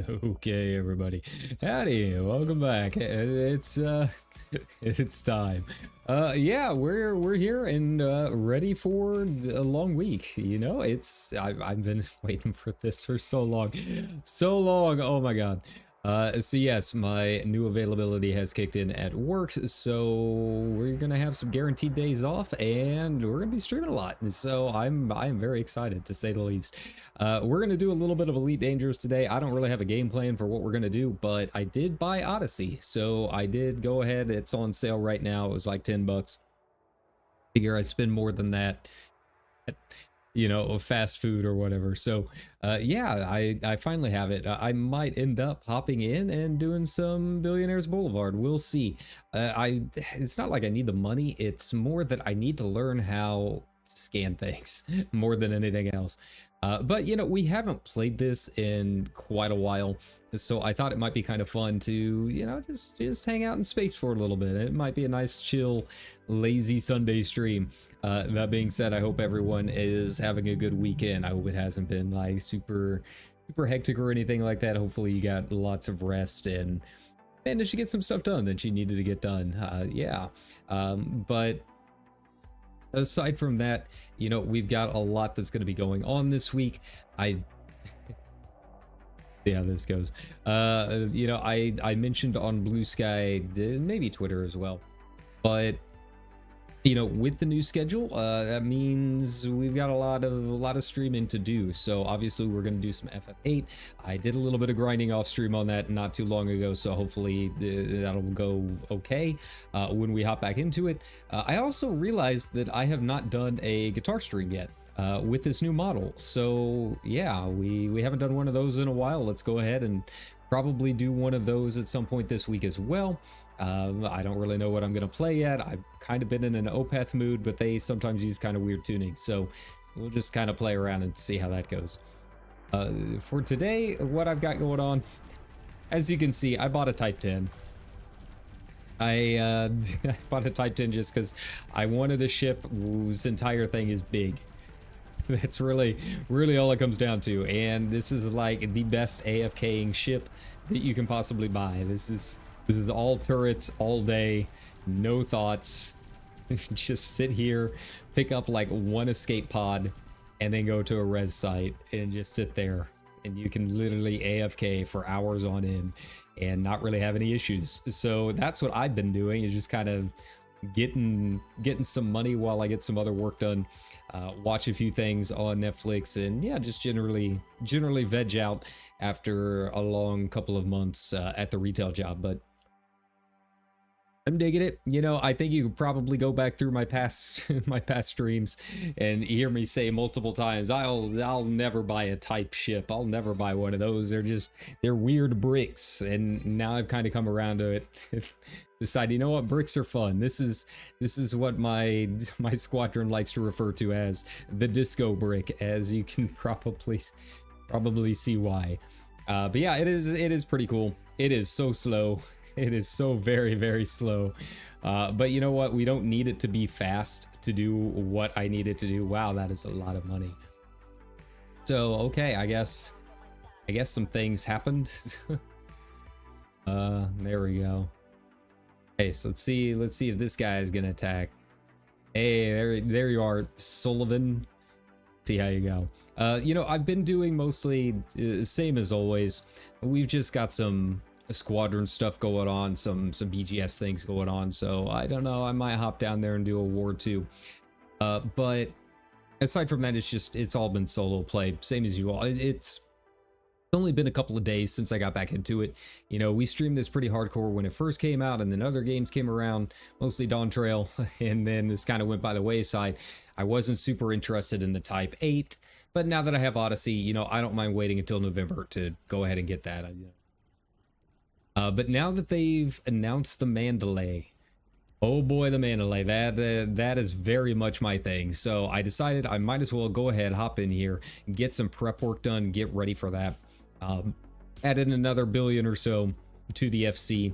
Okay, everybody. Howdy, welcome back. It's time. Yeah, we're here and ready for a long week. You know, I've been waiting for this for so long. So long. Oh my god. So yes, my new availability has kicked in at work, so we're gonna have some guaranteed days off, and we're gonna be streaming a lot. So I'm very excited, to say the least. We're gonna do a little bit of Elite Dangerous today. I don't really have a game plan for what we're gonna do, but I did buy Odyssey, so I did go ahead. It's on sale right now. It was like 10 bucks. Figure I spend more than that at, you know, fast food or whatever. So yeah, I finally have it. I might end up hopping in and doing some Billionaires Boulevard. We'll see. It's not like I need the money. It's more that I need to learn how to scan things more than anything else. But you know, we haven't played this in quite a while, so I thought it might be kind of fun to, you know, just hang out in space for a little bit. It might be a nice, chill, lazy Sunday stream. That being said, I hope everyone is having a good weekend. I hope it hasn't been like super hectic or anything like that. Hopefully you got lots of rest and managed to get some stuff done that you needed to get done. Yeah. But aside from that, you know, we've got a lot that's going to be going on this week. See how this goes. You know, I mentioned on Blue Sky, maybe Twitter as well, but you know, with the new schedule, that means we've got a lot of streaming to do. So obviously we're going to do some FF8. I did a little bit of grinding off stream on that not too long ago, so hopefully that'll go okay when we hop back into it. I also realized that I have not done a guitar stream yet with this new model. So yeah, we haven't done one of those in a while. Let's go ahead and probably do one of those at some point this week as well. I don't really know what I'm going to play yet. I've kind of been in an Opeth mood, but they sometimes use kind of weird tuning. So we'll just kind of play around and see how that goes. For today, what I've got going on, as you can see, I bought a Type 10. I bought a Type 10 just because I wanted a ship whose entire thing is big. That's really all it comes down to. And this is like the best AFKing ship that you can possibly buy. This is all turrets all day, no thoughts. Just sit here, pick up like one escape pod, and then go to a res site and just sit there. And you can literally AFK for hours on end and not really have any issues. So that's what I've been doing, is just kind of getting some money while I get some other work done. Watch a few things on Netflix, and yeah, just generally veg out after a long couple of months at the retail job. But I'm digging it. You know, I think you could probably go back through my past streams and hear me say multiple times, I'll never buy a Type ship. I'll never buy one of those. They're weird bricks. And now I've kind of come around to it. Decide, you know what, bricks are fun. This is what my squadron likes to refer to as the disco brick, as you can probably see why. But yeah, it is pretty cool. It is so slow. It is so very slow. But you know what? We don't need it to be fast to do what I need it to do. Wow, that is a lot of money. So, okay, I guess some things happened. There we go. Okay, so let's see if this guy is gonna attack. Hey, there you are, Sullivan. See how you go. You know, I've been doing mostly same as always. We've just got some squadron stuff going on, some BGS things going on. So I don't know, I might hop down there and do a war too. But aside from that, it's all been solo play, same as you all. It's only been a couple of days since I got back into it. You know, we streamed this pretty hardcore when it first came out, and then other games came around, mostly Dawn Trail, and then this kind of went by the wayside. I wasn't super interested in the Type 8, but now that I have Odyssey, you know, I don't mind waiting until November to go ahead and get that. But now that they've announced the Mandalay, oh boy, the Mandalay, that is very much my thing. So I decided I might as well go ahead, hop in here, get some prep work done, get ready for that. Add in another billion or so to the FC.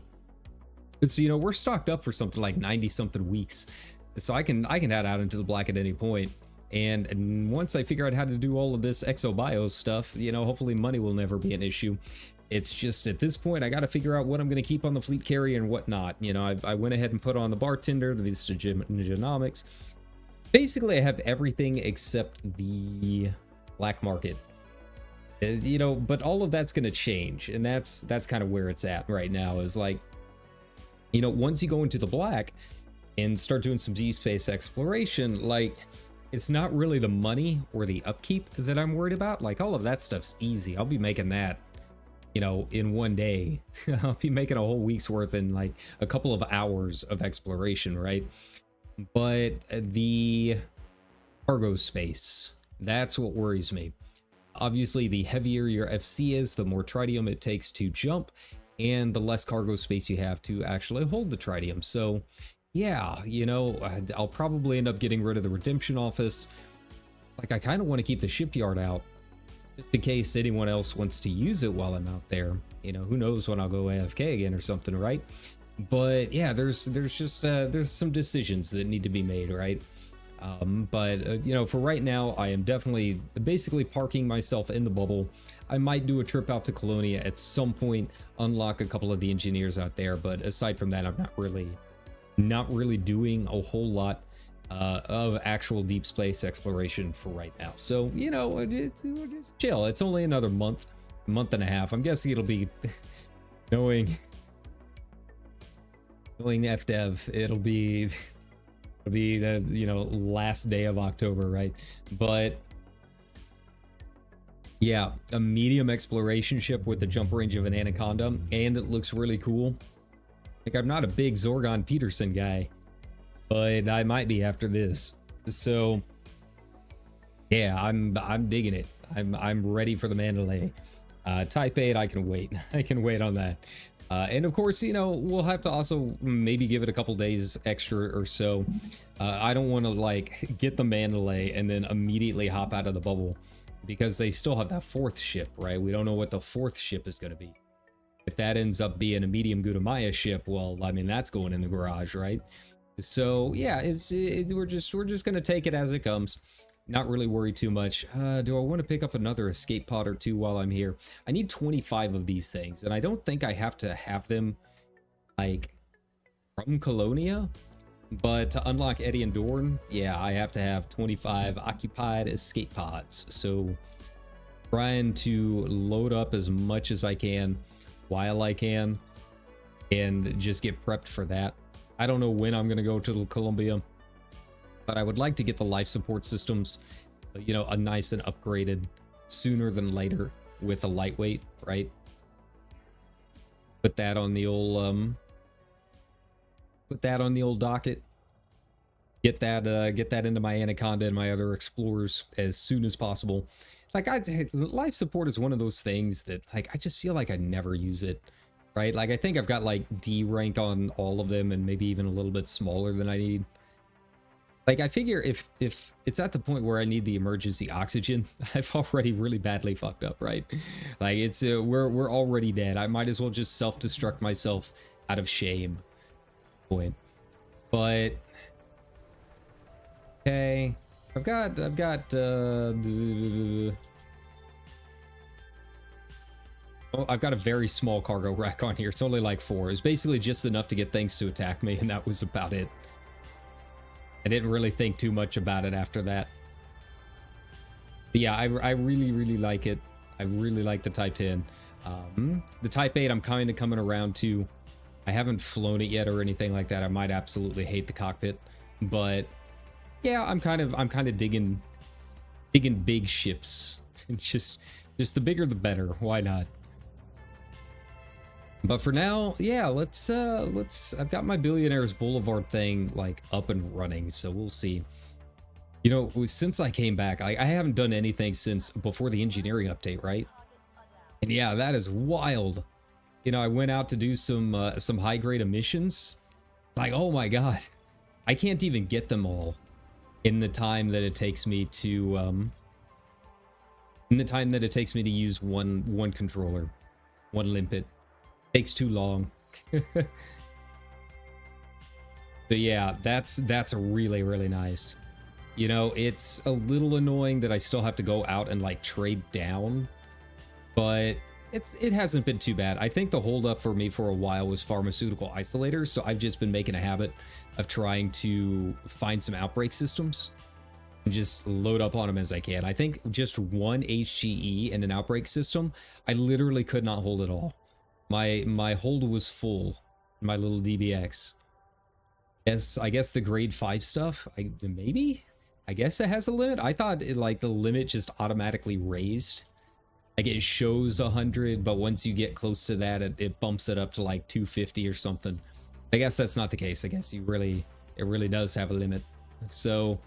So, you know, we're stocked up for something like 90 something weeks. So I can head out into the black at any point. And once I figure out how to do all of this ExoBio stuff, you know, hopefully money will never be an issue. It's just at this point, I got to figure out what I'm going to keep on the fleet carrier and what not. You know, I went ahead and put on the bartender, the Vista Genomics. Basically, I have everything except the black market. You know, but all of that's going to change, and that's kind of where it's at right now. Is like, you know, once you go into the black and start doing some Z-space exploration, like, it's not really the money or the upkeep that I'm worried about. Like, all of that stuff's easy. I'll be making that, you know, in one day. I'll be making a whole week's worth in like a couple of hours of exploration, right? But the cargo space, that's what worries me. Obviously, the heavier your FC is, the more tritium it takes to jump, and the less cargo space you have to actually hold the tritium. So, yeah, you know, I'll probably end up getting rid of the redemption office. Like, I kind of want to keep the shipyard out, just in case anyone else wants to use it while I'm out there. You know, who knows when I'll go AFK again or something, right? But yeah, there's just there's some decisions that need to be made, right? But you know, for right now, I am definitely basically parking myself in the bubble. I might do a trip out to Colonia at some point, unlock a couple of the engineers out there, but aside from that, I'm not really doing a whole lot of actual deep space exploration for right now. So, you know, it's chill. It's only another month and a half. I'm guessing it'll be knowing FDev, it'll be the, you know, last day of October, right? But yeah, a medium exploration ship with the jump range of an Anaconda, and it looks really cool. Like, I'm not a big Zorgon Peterson guy, but I might be after this. So yeah, I'm digging it. I'm ready for the Mandalay. Type 8, I can wait. I can wait on that. And of course, you know, we'll have to also maybe give it a couple days extra or so. I don't want to like get the Mandalay and then immediately hop out of the bubble, because they still have that fourth ship, right? We don't know what the fourth ship is going to be. If that ends up being a medium Gutamaya ship, well, I mean, that's going in the garage, right? So yeah, we're just going to take it as it comes. Not really worry too much. Do I want to pick up another escape pod or two while I'm here? I need 25 of these things, and I don't think I have to have them like from Colonia, but to unlock Eddie and Dorn, yeah, I have to have 25 occupied escape pods. So trying to load up as much as I can while I can and just get prepped for that. I don't know when I'm going to go to Colombia, but I would like to get the life support systems, you know, a nice and upgraded sooner than later with a lightweight, right? Put that on the old docket. Get that into my Anaconda and my other explorers as soon as possible. Like, life support is one of those things that, like, I just feel like I never use it, right? Like, I think I've got like D rank on all of them, and maybe even a little bit smaller than I need. Like, I figure if it's at the point where I need the emergency oxygen, I've already really badly fucked up, right? Like, it's we're already dead. I might as well just self-destruct myself out of shame. Boy. But okay, I've got oh, I've got a very small cargo rack on here. It's only like 4. It's basically just enough to get things to attack me, and that was about it. I didn't really think too much about it after that. But yeah, I really, really like it. I really like the Type 10. The Type 8 I'm kind of coming around to. I haven't flown it yet or anything like that. I might absolutely hate the cockpit, but yeah, I'm kind of digging big ships. just the bigger the better. Why not? But for now, yeah, let's I've got my Billionaires Boulevard thing like up and running, so we'll see. You know, since I came back, I haven't done anything since before the engineering update, right? And yeah, that is wild. You know, I went out to do some high grade emissions. Like, oh my god, I can't even get them all in the time that it takes me to use one controller, one limpet. Takes too long. So yeah, that's really, really nice. You know, it's a little annoying that I still have to go out and like trade down, but it hasn't been too bad. I think the holdup for me for a while was pharmaceutical isolators, so I've just been making a habit of trying to find some outbreak systems and just load up on them as I can. I think just one HGE and an outbreak system, I literally could not hold it all. My hold was full, my little DBX. Yes, I guess the grade 5 stuff, I guess it has a limit. I thought it, like, the limit just automatically raised. Like, it shows 100, but once you get close to that, it bumps it up to like 250 or something. I guess that's not the case. I guess it really does have a limit. So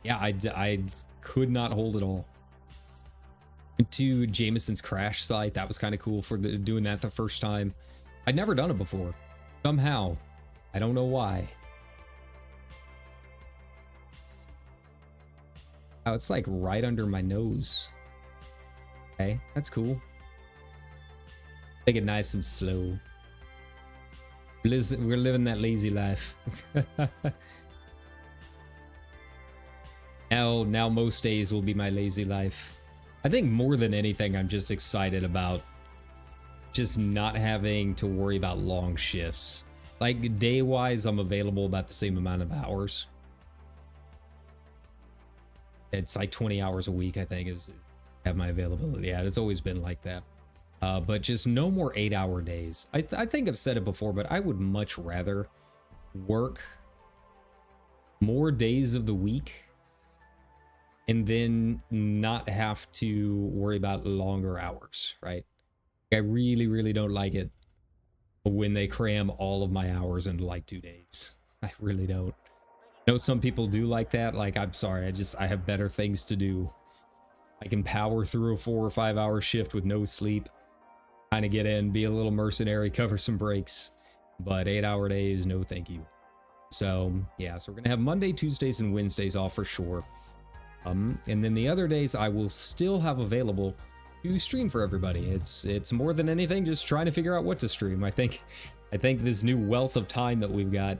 yeah, I could not hold it all. To Jameson's crash site, that was kind of cool for doing that the first time. I'd never done it before, somehow. I don't know why. Oh, it's like right under my nose. Okay, that's cool. Take it nice and slow. We're living that lazy life. Now most days will be my lazy life. I think more than anything, I'm just excited about just not having to worry about long shifts. Like, day-wise, I'm available about the same amount of hours. It's like 20 hours a week, I think, is have my availability. Yeah, it's always been like that. But just no more 8-hour days. I think I've said it before, but I would much rather work more days of the week and then not have to worry about longer hours, right? I really, really don't like it when they cram all of my hours into like 2 days. I really don't. I know some people do like that. Like, I'm sorry, I have better things to do. I can power through a 4 or 5 hour shift with no sleep, kind of get in, be a little mercenary, cover some breaks, but 8-hour days, no thank you. So yeah, so we're gonna have Monday, Tuesdays, and Wednesdays off for sure. And then the other days I will still have available to stream for everybody. It's more than anything just trying to figure out what to stream. I think this new wealth of time that we've got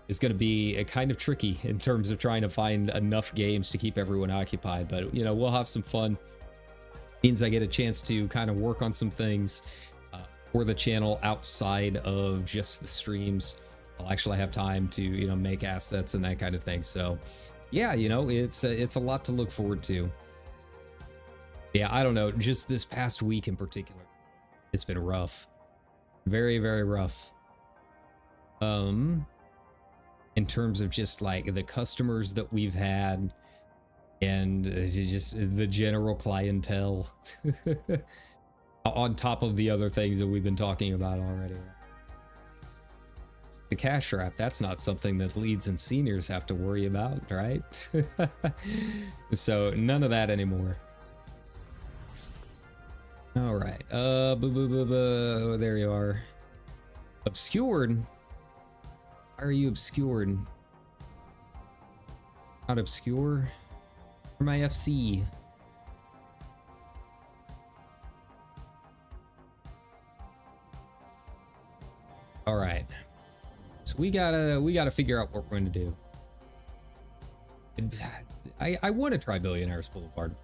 is going to be a kind of tricky in terms of trying to find enough games to keep everyone occupied, but you know, we'll have some fun. Means I get a chance to kind of work on some things for the channel outside of just the streams. I'll actually have time to, you know, make assets and that kind of thing. So yeah, you know, it's a lot to look forward to. Yeah, I don't know, just this past week in particular, it's been rough. Very, very rough. In terms of just like the customers that we've had and just the general clientele on top of the other things that we've been talking about already. The cash wrap, that's not something that leads and seniors have to worry about, right? So none of that anymore. All right, there you are. Obscured? Why are you obscured? Not obscure? For my FC. All right. So we gotta figure out what we're going to do. I want to try Billionaires Boulevard.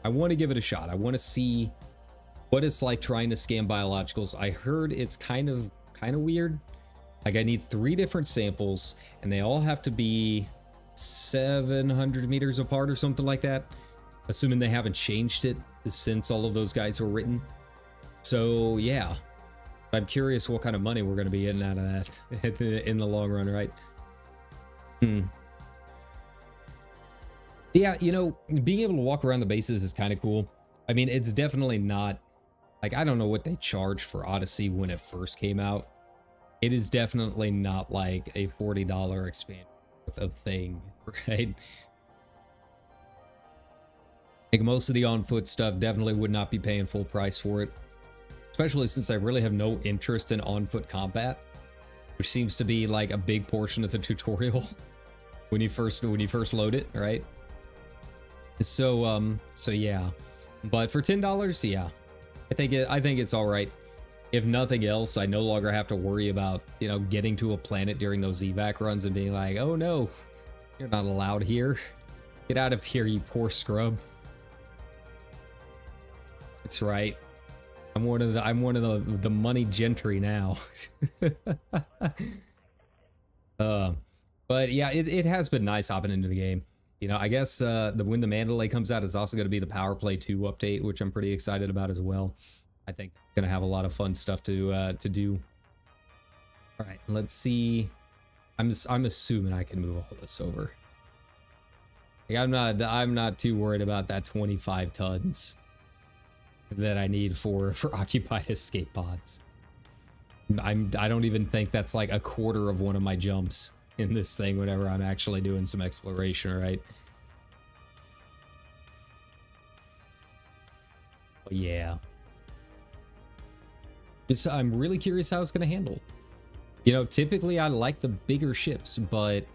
I want to give it a shot. I want to see what it's like trying to scan biologicals. I heard it's kind of weird. Like I need 3 different samples and they all have to be 700 meters apart or something like that. Assuming they haven't changed it since all of those guys were written. So yeah, I'm curious what kind of money we're going to be getting out of that in the long run, right? Yeah, you know, being able to walk around the bases is kind of cool. I mean, it's definitely not, like, I don't know what they charged for Odyssey when it first came out. It is definitely not like a $40 expansion of thing, right? Like most of the on-foot stuff definitely would not be paying full price for it. Especially since I really have no interest in on-foot combat, which seems to be like a big portion of the tutorial when you first load it, right? So yeah, but for $10, yeah, I think it's all right. If nothing else, I no longer have to worry about, you know, getting to a planet during those evac runs and being like, oh no, you're not allowed here. Get out of here, you poor scrub. That's right. I'm one of the money gentry now. But yeah, it has been nice hopping into the game. You know, I guess when the Mandalay comes out, it's also going to be the Power Play 2 update, which I'm pretty excited about as well. I think I'm going to have a lot of fun stuff to do. All right, let's see. I'm assuming I can move all this over. Like, I'm not too worried about that 25 tons that I need for occupied escape pods. I don't even think that's like a quarter of one of my jumps in this thing whenever I'm actually doing some exploration, right? But yeah. I'm really curious how it's going to handle. You know, typically I like the bigger ships, but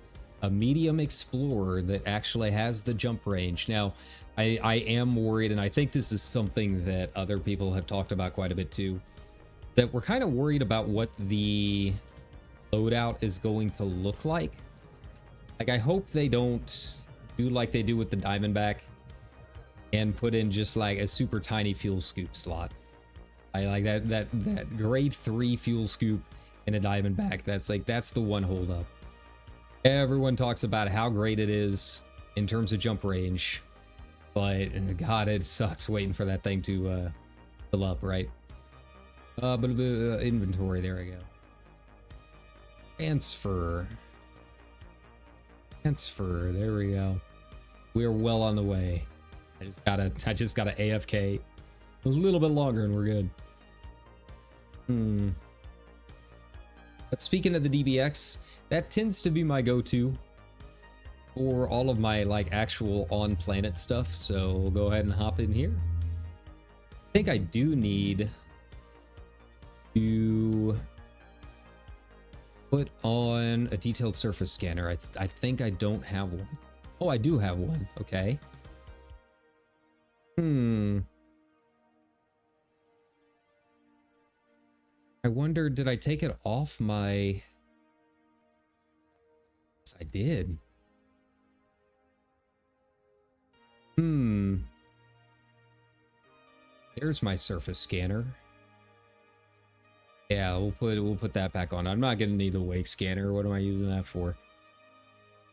a medium explorer that actually has the jump range. Now, I am worried, and I think this is something that other people have talked about quite a bit too, that we're kind of worried about what the loadout is going to look like. Like, I hope they don't do like they do with the Diamondback and put in just like a super tiny fuel scoop slot. I like that grade 3 fuel scoop in a Diamondback. That's the one holdup. Everyone talks about how great it is in terms of jump range, but God, it sucks waiting for that thing to fill up, right? Inventory, there we go. Transfer, there we go. We're well on the way. I just gotta AFK a little bit longer and we're good. But speaking of the DBX, that tends to be my go-to for all of my like actual on-planet stuff. So we'll go ahead and hop in here. I think I do need to put on a detailed surface scanner. I think I don't have one. Oh, I do have one. Okay. I wonder, did I take it off my... Yes, I did. There's my surface scanner. Yeah, we'll put that back on. I'm not gonna need the wake scanner. What am I using that for?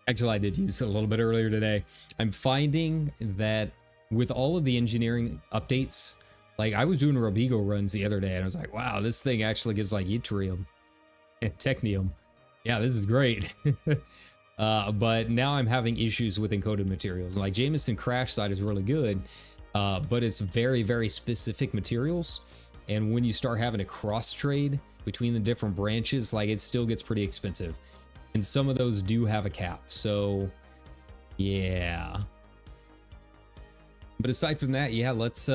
Actually, I did use it a little bit earlier today. I'm finding that with all of the engineering updates, like I was doing Robigo runs the other day and I was like, wow, this thing actually gives like yttrium and technium. Yeah, this is great. But now I'm having issues with encoded materials. Like Jameson Crash Site is really good, but it's very, very specific materials. And when you start having a cross trade between the different branches, like it still gets pretty expensive. And some of those do have a cap. So yeah. But aside from that, yeah, let's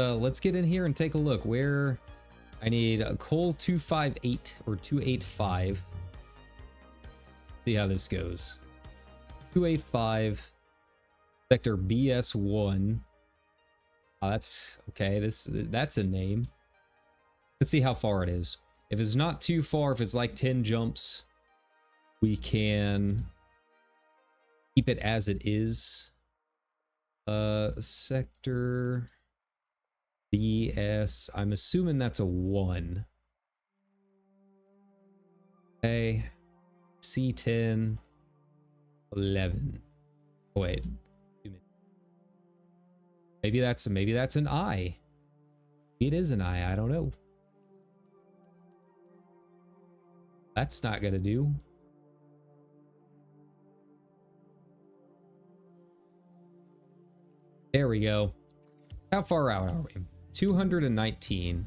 get in here and take a look. Where I need a coal 258 or 285. See how this goes. 285 sector BS1. Oh, that's okay. That's a name. Let's see how far it is. If it's not too far, if it's like 10 jumps, we can keep it as it is. Sector BS. I'm assuming that's a 1. Okay. C10 11. Oh, wait. Maybe that's an I. It is an I don't know. That's not gonna do. There we go. How far out are we? 219.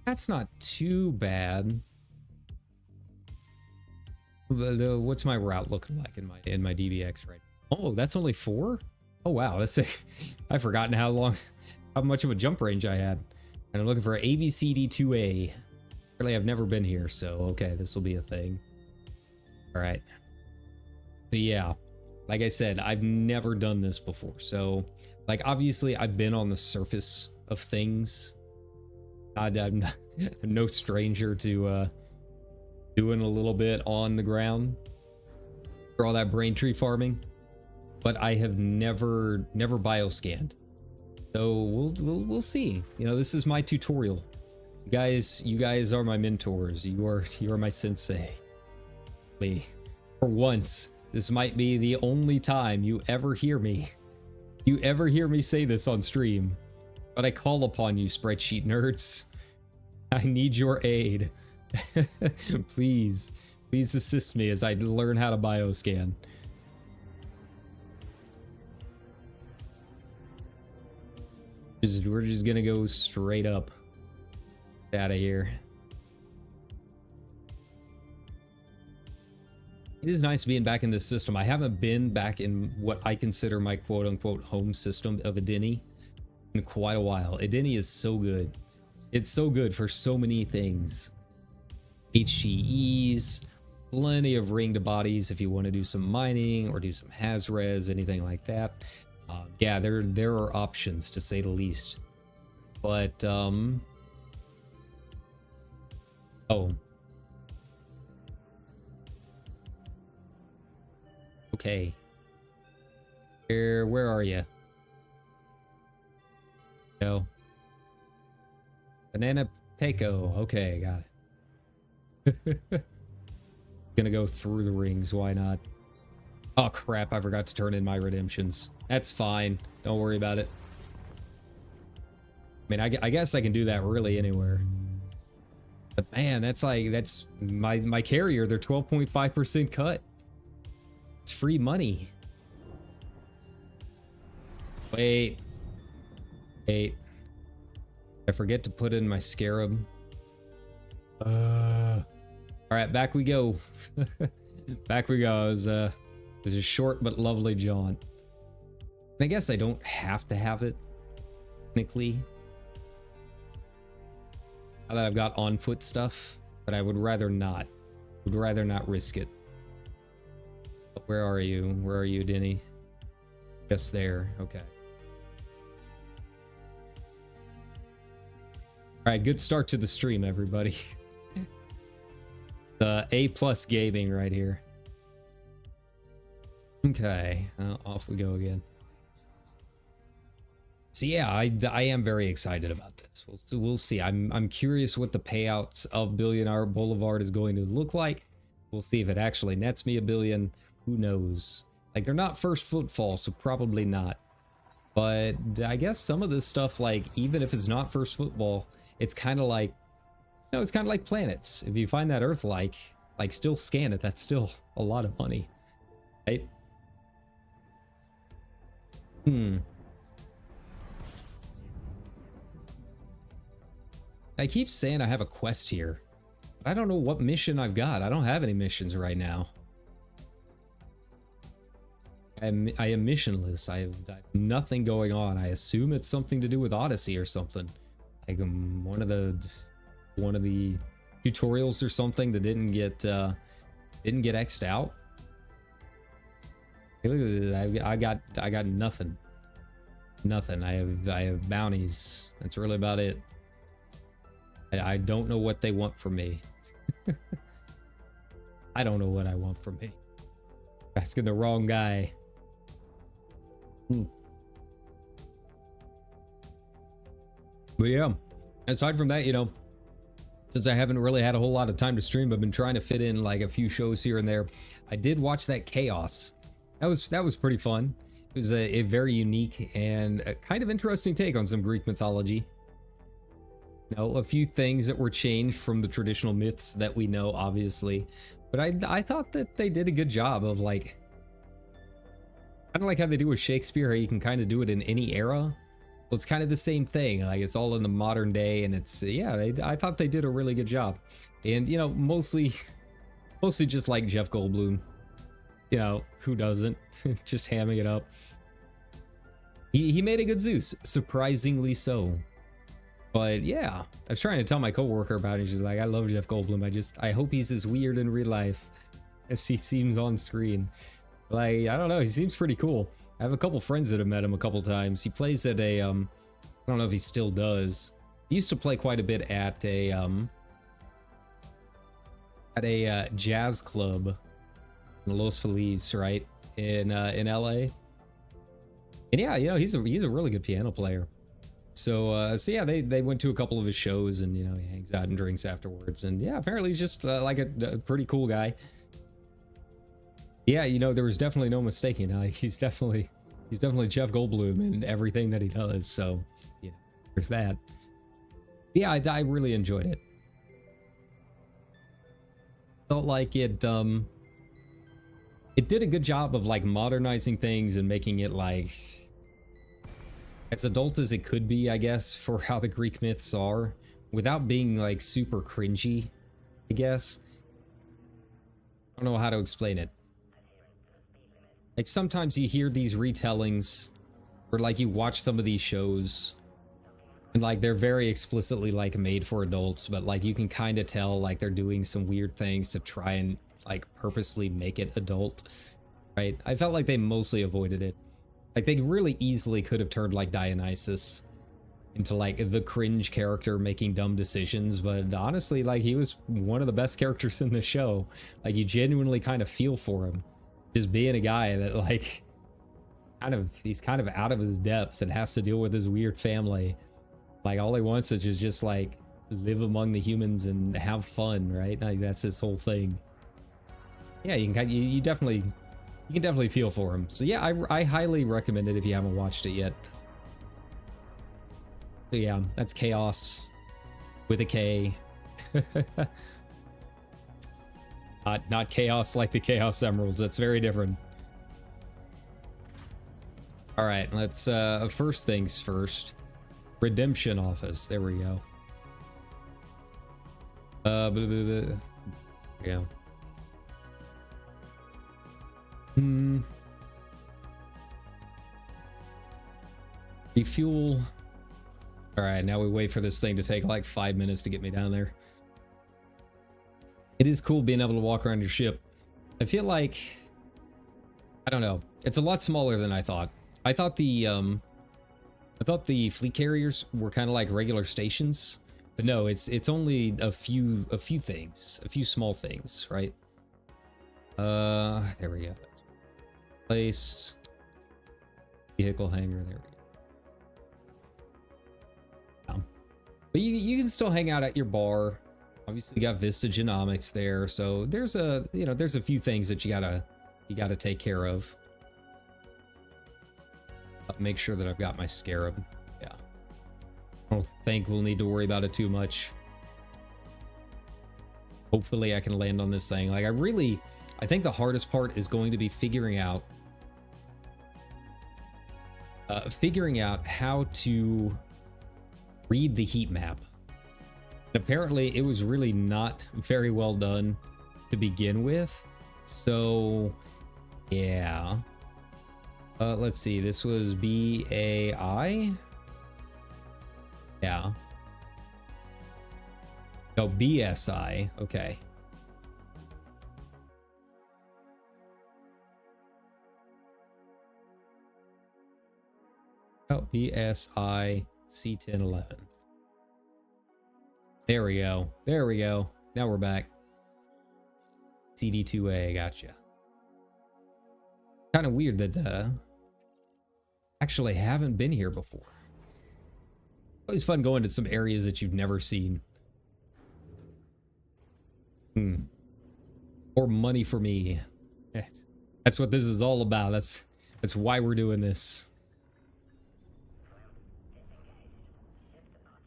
That's not too bad. What's my route looking like in my DBX right now? Oh, that's only 4? Oh wow, that's I've forgotten how much of a jump range I had. And I'm looking for ABCD2A. Really, I've never been here, so okay, this will be a thing. All right. So yeah, like I said, I've never done this before. So, like, obviously, I've been on the surface of things. I'm no stranger to doing a little bit on the ground for all that brain tree farming, but I have never bioscanned. So we'll see. You know, this is my tutorial. You guys are my mentors. You are my sensei. For once, this might be the only time you ever hear me say this on stream. But I call upon you, spreadsheet nerds. I need your aid. Please assist me as I learn how to bioscan. We're just gonna go straight up out of here. It is nice being back in this system. I haven't been back in what I consider my quote-unquote home system of Edeni in quite a while. Edeni is so good. It's so good for so many things. HGEs, plenty of ringed bodies if you want to do some mining or do some Haz-Res, anything like that. Yeah, there are options, to say the least. But oh, okay. Where are you? No. Banana Peco. Okay, got it. Gonna go through the rings. Why not? Oh crap! I forgot to turn in my redemptions. That's fine. Don't worry about it. I mean, I guess I can do that really anywhere. But man, that's my carrier. They're 12.5% cut. It's free money. Wait. I forget to put in my scarab. All right, back we go. Back we go. It was a short but lovely jaunt. And I guess I don't have to have it technically, now that I've got on foot stuff, but I would rather not. Would rather not risk it. Where are you? Where are you, Denny? Just there. Okay. All right, good start to the stream, everybody. The A+ gaming right here. Okay, off we go again. So yeah, I am very excited about this. We'll see. I'm curious what the payouts of Billionaire Boulevard is going to look like. We'll see if it actually nets me $1 billion. Who knows? Like, they're not first footfall, so probably not. But I guess some of this stuff, like, even if it's not first football, it's kind of like, you know, it's kind of like planets. If you find that Earth-like, like, still scan it. That's still a lot of money, right? I keep saying I have a quest here, but I don't know what mission I've got. I don't have any missions right now. I am missionless. I have nothing going on. I assume it's something to do with Odyssey or something. Like one of the tutorials or something that didn't get X'd out. I got nothing. Nothing. I have bounties. That's really about it. I don't know what they want from me. I don't know what I want from me. Asking the wrong guy. But yeah, aside from that, you know, since I haven't really had a whole lot of time to stream, I've been trying to fit in like a few shows here and there. I did watch that Chaos. That was pretty fun. It was a very unique and a kind of interesting take on some Greek mythology. You know, a few things that were changed from the traditional myths that we know, obviously. But I thought that they did a good job of like, kind of like how they do with Shakespeare, how you can kind of do it in any era. Well, it's kind of the same thing. Like it's all in the modern day, and it's I thought they did a really good job. And you know, mostly just like Jeff Goldblum. You know, who doesn't? Just hamming it up. He made a good Zeus, surprisingly so. But yeah, I was trying to tell my coworker about it. She's like, I love Jeff Goldblum. I hope he's as weird in real life as he seems on screen. Like, I don't know, he seems pretty cool. I have a couple friends that have met him a couple times. He plays at a, I don't know if he still does. He used to play quite a bit at a jazz club in Los Feliz, right? In LA. And yeah, you know, he's a really good piano player. So yeah, they went to a couple of his shows, and you know, he hangs out and drinks afterwards. And yeah, apparently he's just like a pretty cool guy. Yeah, you know, there was definitely no mistaking. He's definitely Jeff Goldblum in everything that he does. So yeah, there's that. Yeah, I really enjoyed it. Felt like it did a good job of like modernizing things and making it like as adult as it could be, I guess, for how the Greek myths are, without being like super cringy, I guess. I don't know how to explain it. Like sometimes you hear these retellings or like you watch some of these shows and like they're very explicitly like made for adults, but like you can kind of tell like they're doing some weird things to try and like purposely make it adult, right? I felt like they mostly avoided it. Like they really easily could have turned like Dionysus into like the cringe character making dumb decisions, but honestly, like he was one of the best characters in the show. Like you genuinely kind of feel for him, just being a guy that like he's kind of out of his depth and has to deal with his weird family. Like all he wants is just like live among the humans and have fun, right? Like that's his whole thing. Yeah, you can definitely feel for him. So yeah, I highly recommend it if you haven't watched it yet. So yeah, that's Chaos with a K. Not Chaos like the Chaos Emeralds. That's very different. All right, let's first things first. Redemption Office. There we go. Yeah. Refuel. All right, now we wait for this thing to take like 5 minutes to get me down there. It is cool being able to walk around your ship. I feel like, I don't know, it's a lot smaller than I thought. I thought the fleet carriers were kind of like regular stations, but no, it's only a few things, a few small things, right? There we go. Place, vehicle hangar. There we go. But you can still hang out at your bar. Obviously, you got Vista Genomics there, so there's a few things that you gotta take care of. Make sure that I've got my Scarab. Yeah, I don't think we'll need to worry about it too much. Hopefully, I can land on this thing. Like I think the hardest part is going to be figuring out how to read the heat map. And apparently it was really not very well done to begin with. So yeah. Let's see, this was BAI? Yeah. No, BSI. Okay. Oh, BSI C1011. There we go. There we go. Now we're back. CD2A, gotcha. Kind of weird that actually haven't been here before. Always fun going to some areas that you've never seen. More money for me. That's what this is all about. That's why we're doing this.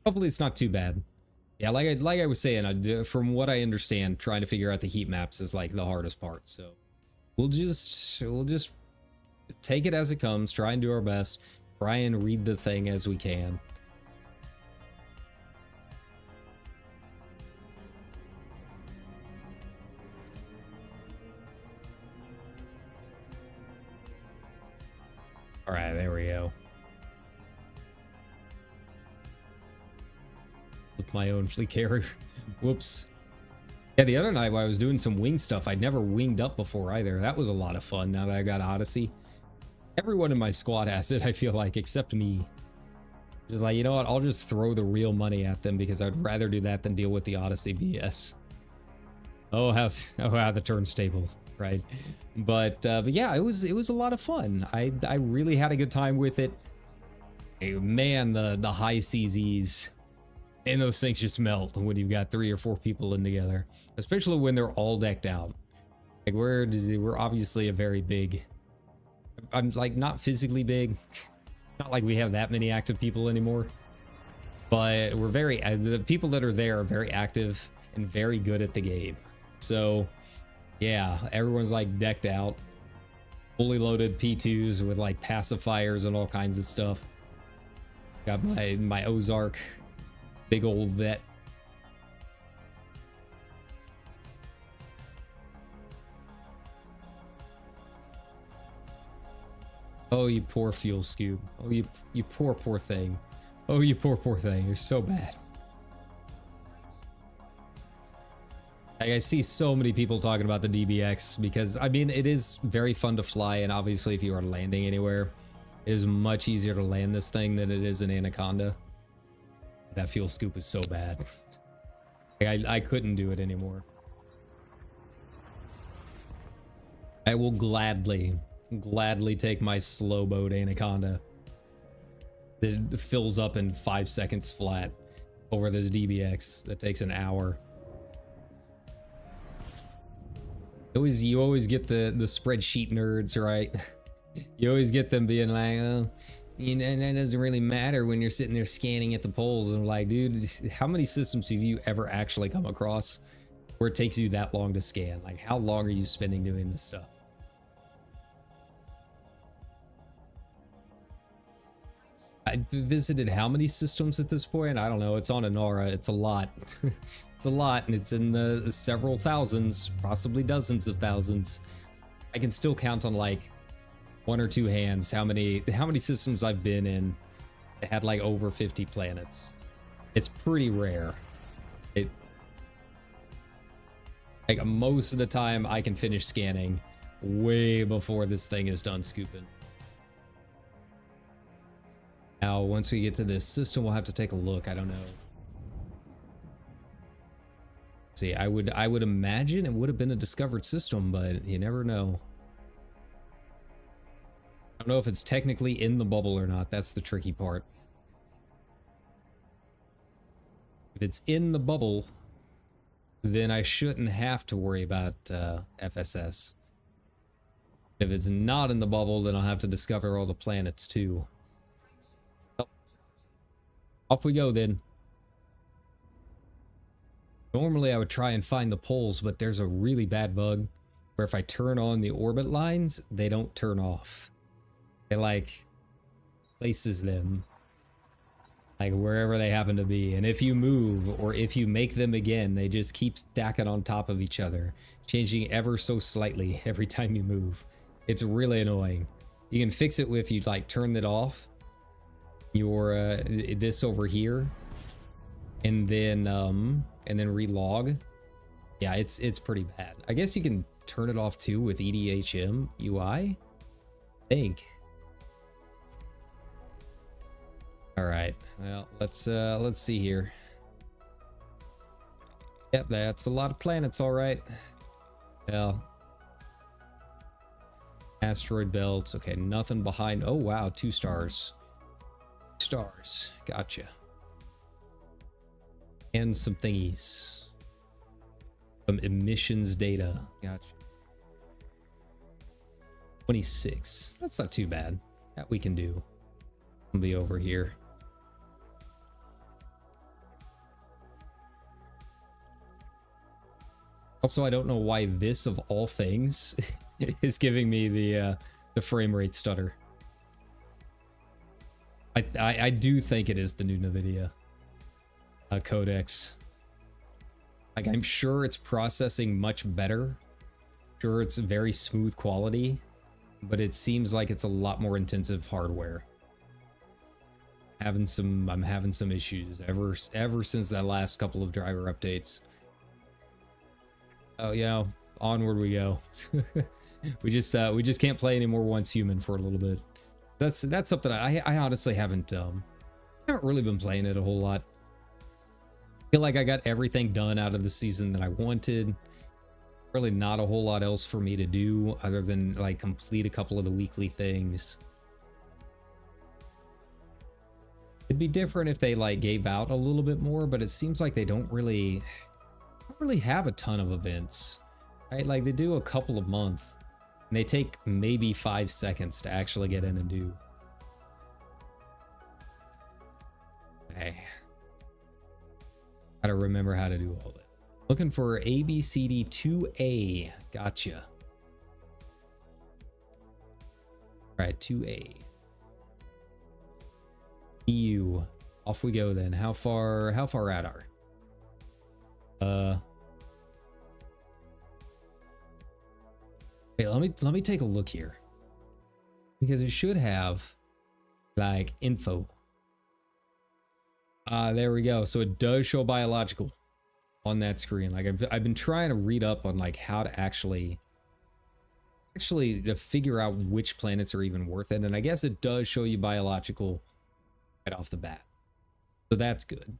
Hopefully it's not too bad. Yeah, like I was saying, from what I understand, trying to figure out the heat maps is like the hardest part. So we'll just take it as it comes, try and do our best, try and read the thing as we can. All right, there we go. With my own fleet carrier. Whoops. Yeah, the other night while I was doing some wing stuff, I'd never winged up before either. That was a lot of fun now that I got Odyssey. Everyone in my squad has it, I feel like, except me. Just like, you know what, I'll just throw the real money at them because I'd rather do that than deal with the Odyssey BS. Oh, how the turn's stable, right? But yeah, it was a lot of fun. I really had a good time with it. Hey, man, the high CZs. And those things just melt when you've got 3 or 4 people in together, especially when they're all decked out. Like we're obviously a very big. I'm like not physically big, not like we have that many active people anymore. But we're the people that are there are very active and very good at the game. So yeah, everyone's like decked out, fully loaded P2s with like pacifiers and all kinds of stuff. Got my Ozark. Big old vet. Oh, you poor fuel scoop. Oh, you poor thing. Oh, you poor thing. You're so bad. I see so many people talking about the DBX because, I mean, it is very fun to fly, and obviously if you are landing anywhere, it is much easier to land this thing than it is an Anaconda. That fuel scoop is so bad. I couldn't do it anymore. I will gladly take my slow boat Anaconda that fills up in 5 seconds flat over this DBX that takes an hour. You always get the spreadsheet nerds, right? You always get them being like, oh, you know, that doesn't really matter when you're sitting there scanning at the poles. And I'm like, dude, how many systems have you ever actually come across where it takes you that long to scan? Like, how long are you spending doing this stuff? I visited how many systems at this point? I don't know. It's on Inara. It's a lot. It's a lot, and it's in the several thousands, possibly dozens of thousands. I can still count on like 1 or 2 hands how many systems I've been in that had like over 50 planets. It's pretty rare. Like most of the time I can finish scanning way before this thing is done scooping. Now once we get to this system, we'll have to take a look. I don't know. See, I would imagine it would have been a discovered system, but you never know. I don't know if it's technically in the bubble or not. That's the tricky part. If it's in the bubble, then I shouldn't have to worry about FSS. If it's not in the bubble, then I'll have to discover all the planets too. Well, off we go then. Normally I would try and find the poles, but there's a really bad bug where if I turn on the orbit lines, they don't turn off. It like places them like wherever they happen to be, and if you move or if you make them again, they just keep stacking on top of each other, changing ever so slightly every time you move. It's really annoying. You can fix it if you like turn it off, your this over here, and then relog. Yeah, it's pretty bad. I guess you can turn it off too with EDHM UI, I think. All right, well, let's see here. Yep, that's a lot of planets, all right. Yeah. Asteroid belts. Okay, nothing behind. Oh, wow. 2 stars. Stars. Gotcha. And some thingies. Some emissions data. Gotcha. 26. That's not too bad. That we can do. I'll be over here. Also, I don't know why this, of all things, is giving me the frame rate stutter. I do think it is the new NVIDIA codecs. Like, I'm sure it's processing much better. Sure, it's very smooth quality, but it seems like it's a lot more intensive hardware. I'm having some issues ever since that last couple of driver updates. Oh, you know, onward we go. we just can't play anymore Once Human for a little bit. That's something I honestly haven't really been playing it a whole lot. I feel like I got everything done out of the season that I wanted. Really not a whole lot else for me to do other than like complete a couple of the weekly things. It'd be different if they like gave out a little bit more, but it seems like they don't really have a ton of events, right? Like they do a couple of months and they take maybe 5 seconds to actually get in and do. Okay. Gotta remember how to do all that. Looking for ABCD 2A. Gotcha. All right, 2A. EU. Off we go then. How far out are? Okay, let me take a look here. Because it should have like info. There we go. So it does show biological on that screen. Like I've been trying to read up on like how to actually to figure out which planets are even worth it, and I guess it does show you biological right off the bat. So that's good.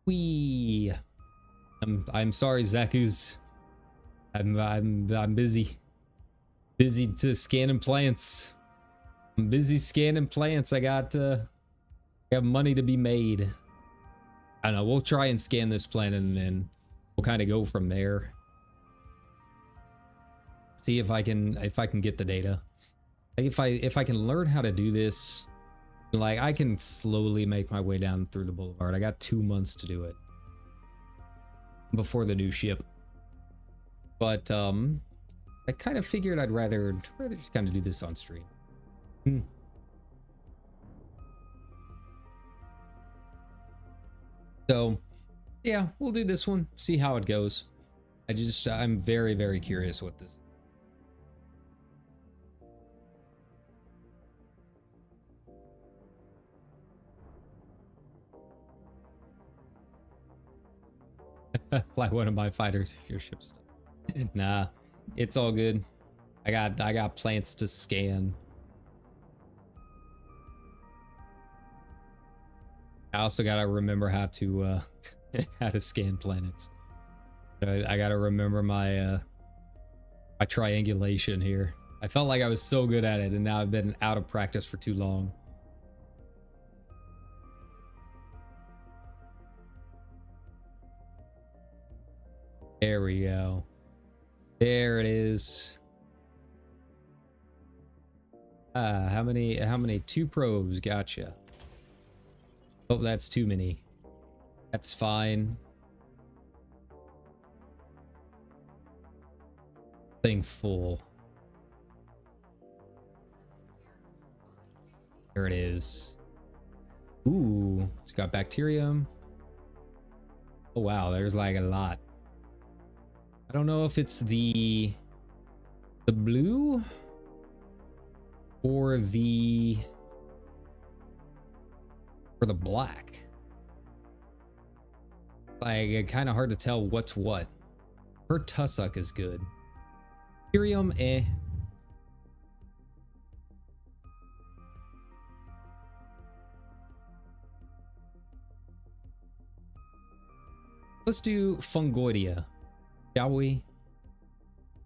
I'm sorry, Zaku's. I'm busy to scanning plants. I'm busy scanning plants. I have money to be made. I don't know. We'll try and scan this planet and then we'll kind of go from there. See if I can get the data. Like if I can learn how to do this, like I can slowly make my way down through the boulevard. I got 2 months to do it before the new ship. But I kind of figured I'd rather just kind of do this on stream. So yeah, we'll do this one, see how it goes. I'm very, very curious what this. Fly one of my fighters if your ship's stuck. Nah, it's all good. I got plants to scan. I also gotta remember how to how to scan planets. I gotta remember my my triangulation here. I felt like I was so good at it, and now I've been out of practice for too long. There we go. There it is. How many? 2 probes. Gotcha. Oh, that's too many. That's fine. Thing full. There it is. Ooh, it's got bacterium. Oh wow, there's like a lot. I don't know if it's the blue or the black. Like kind of hard to tell what's what. Her tussock is good. Bacterium, eh. Let's do Fungoidia, shall we? Is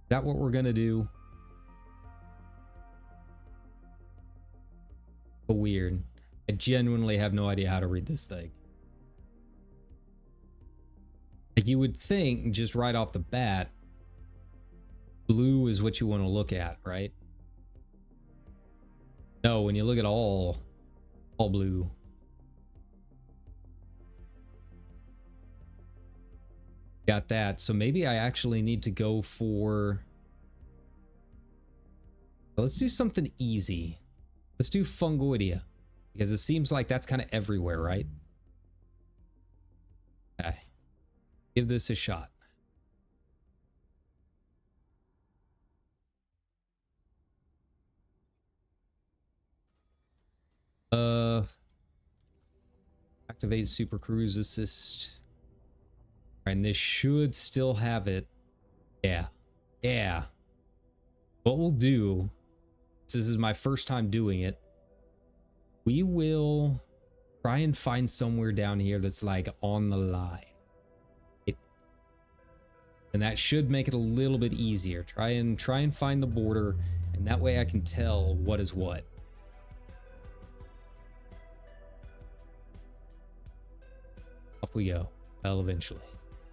that what we're gonna do? So weird. I genuinely have no idea how to read this thing. Like, you would think just right off the bat, blue is what you want to look at, right? No, when you look at all blue. Got that. So maybe I actually need to go for... Let's do something easy. Let's do Fungoidia. Because it seems like that's kind of everywhere, right? Okay. Give this a shot. Activate Super Cruise Assist. And this should still have it. Yeah. Yeah. What we'll do, this is my first time doing it, we will try and find somewhere down here that's like on the line. And that should make it a little bit easier. Try and find the border, and that way I can tell what is what. Off we go. Well, eventually.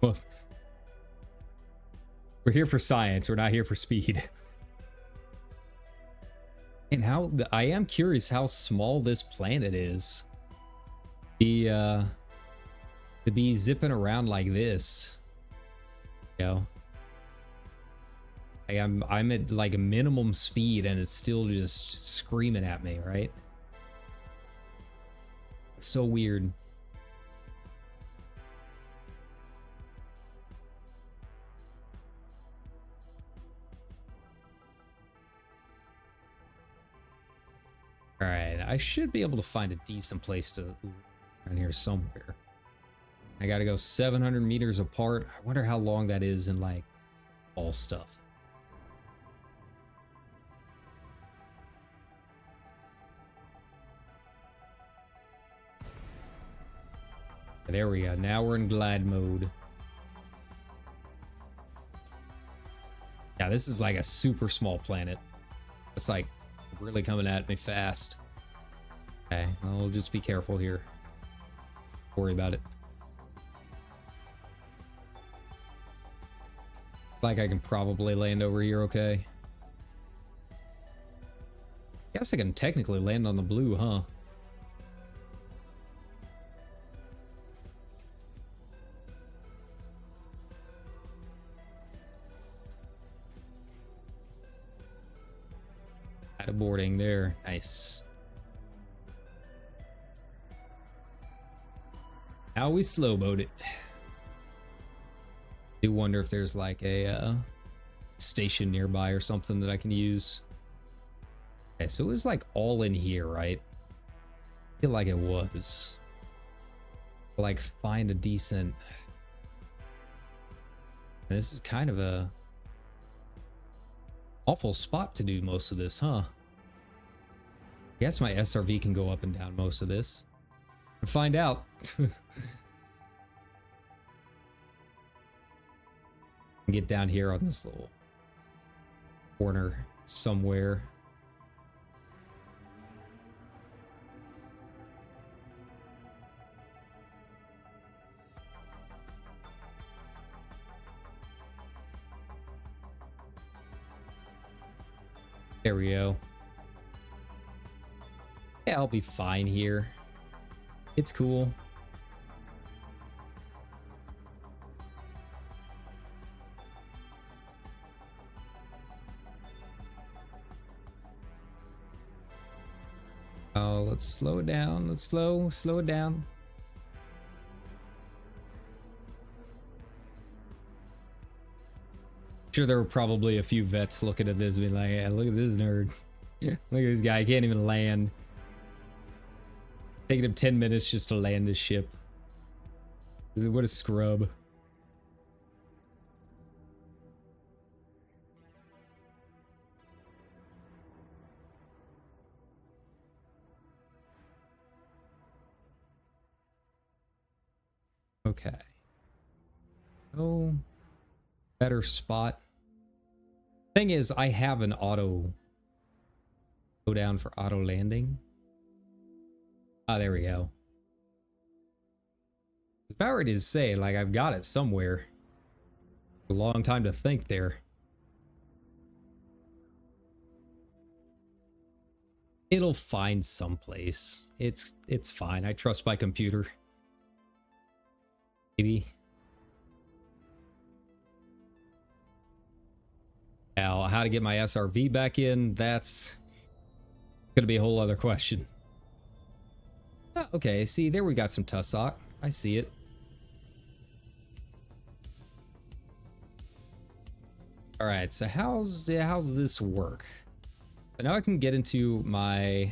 Well, we're here for science. We're not here for speed. And I am curious how small this planet is. To be zipping around like this. You know, I'm at like a minimum speed and it's still just screaming at me, right? It's so weird. All right, I should be able to find a decent place to around here somewhere. I gotta go 700 meters apart. I wonder how long that is in like all stuff. There we go. Now we're in glide mode. Yeah, this is like a super small planet. It's like really coming at me fast. Okay, I'll just be careful here. Don't worry about it. Like I can probably land over here, okay? Guess I can technically land on the blue, huh? Out of boarding there. Nice. Now we slow boat it. I do wonder if there's like a station nearby or something that I can use. Okay, so it was like all in here, right? I feel like it was. Like find a decent... And this is kind of a awful spot to do most of this, huh? I guess my SRV can go up and down most of this. We'll find out. Get down here on this little corner somewhere. There we go. Yeah, I'll be fine here. It's cool. Oh, let's slow it down. Let's slow it down. Sure, there were probably a few vets looking at this being like, yeah, look at this nerd. Look at this guy, he can't even land. Taking him 10 minutes just to land his ship. What a scrub. Okay. Oh, better spot. Thing is, I have an auto go down for auto landing. Ah, there we go. It's about ready to say, like, I've got it somewhere. A long time to think there. It'll find someplace. It's fine. I trust my computer. Maybe. Now, how to get my SRV back in, that's gonna be a whole other question. Oh, okay, see, there we got some tussock. I see it. Alright, so how's this work? So now I can get into my...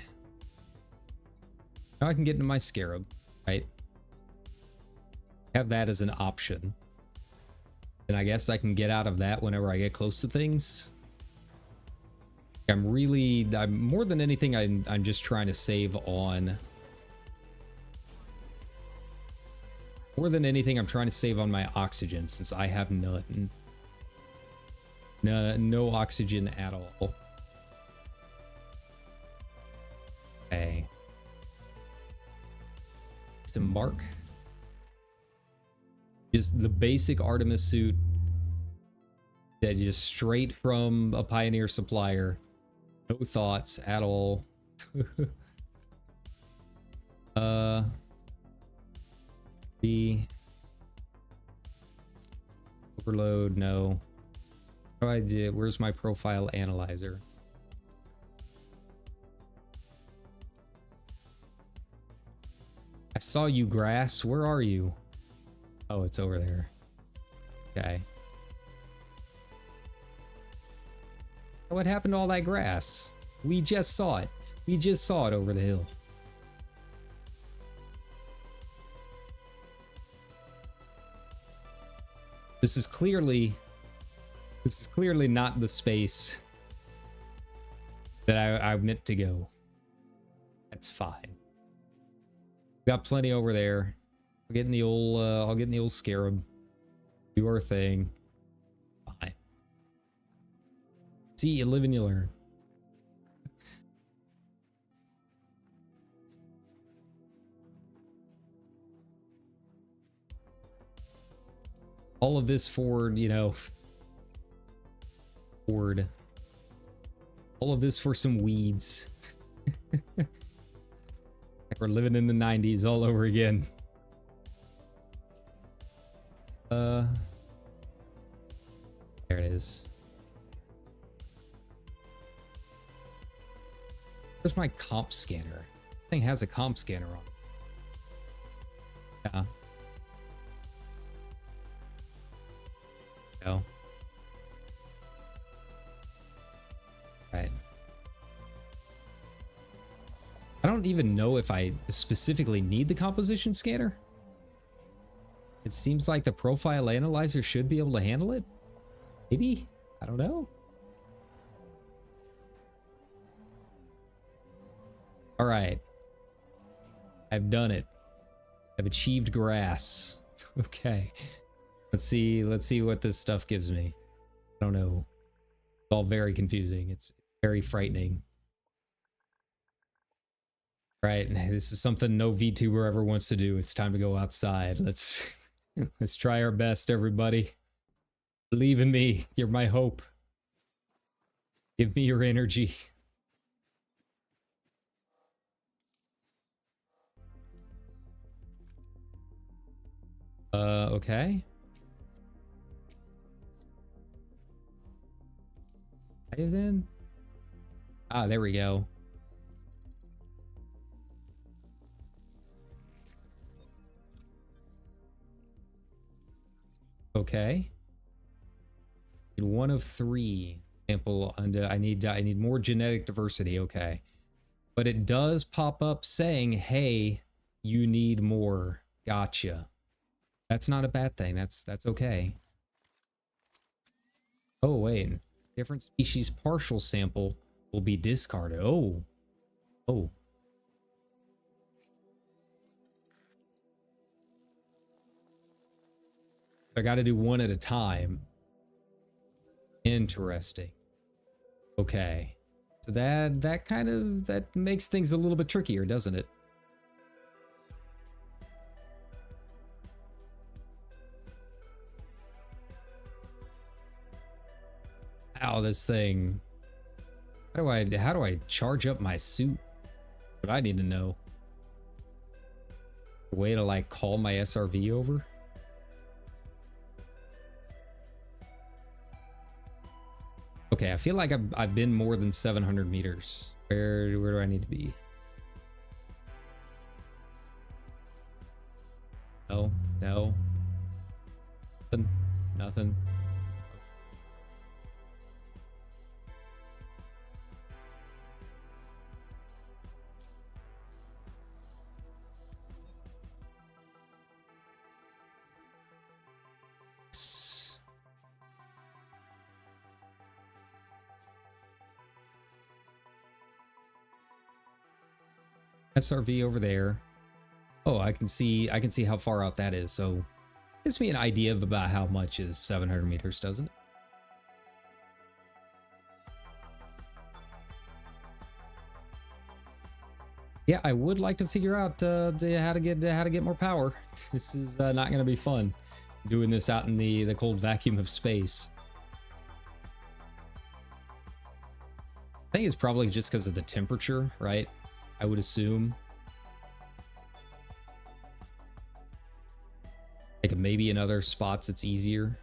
Now I can get into my scarab, right? Have that as an option. And I guess I can get out of that whenever I get close to things. I'm more than anything, I'm just trying to save on... More than anything, I'm trying to save on my oxygen since I have none. No oxygen at all. Okay. Some mark. Just the basic Artemis suit. That just straight from a Pioneer supplier. No thoughts at all. Overload, no. What do I do? Where's my profile analyzer? I saw you, grass. Where are you? Oh, it's over there. Okay. What happened to all that grass? We just saw it. We just saw it over the hill. This is clearly not the space that I meant to go. That's fine. Got plenty over there. I'll get in the old scarab. Do our thing. Fine. See, you live and you learn. All of this for, you know, Ford. All of this for some weeds. Like we're living in the 90s all over again. There it is. Where's my comp scanner? This thing has a comp scanner on. Yeah. No. Right. I don't even know if I specifically need the composition scanner. It seems like the profile analyzer should be able to handle it. Maybe? I don't know. All right. I've done it. I've achieved grass. Okay. Let's see what this stuff gives me. I don't know. It's all very confusing. It's very frightening. Right, this is something no VTuber ever wants to do. It's time to go outside. Let's try our best, everybody. Believe in me. You're my hope. Give me your energy. Okay. Then. Ah, there we go. Okay. One of 3 sample under. I need more genetic diversity. Okay, but it does pop up saying, "Hey, you need more." Gotcha. That's not a bad thing. That's okay. Oh wait, different species partial sample will be discarded. Oh. I got to do one at a time. Interesting. Okay. So that makes things a little bit trickier, doesn't it? Ow, this thing. How do I charge up my suit? What I need to know. A way to like call my SRV over? Okay, I feel like I've been more than 700 meters. Where do I need to be? No, no. Nothing. Nothing. SRV over there. Oh, I can see how far out that is. So gives me an idea of about how much is 700 meters, doesn't it? Yeah, I would like to figure out how to get more power. This is not going to be fun doing this out in the cold vacuum of space. I think it's probably just because of the temperature, right? I would assume. Like maybe in other spots it's easier.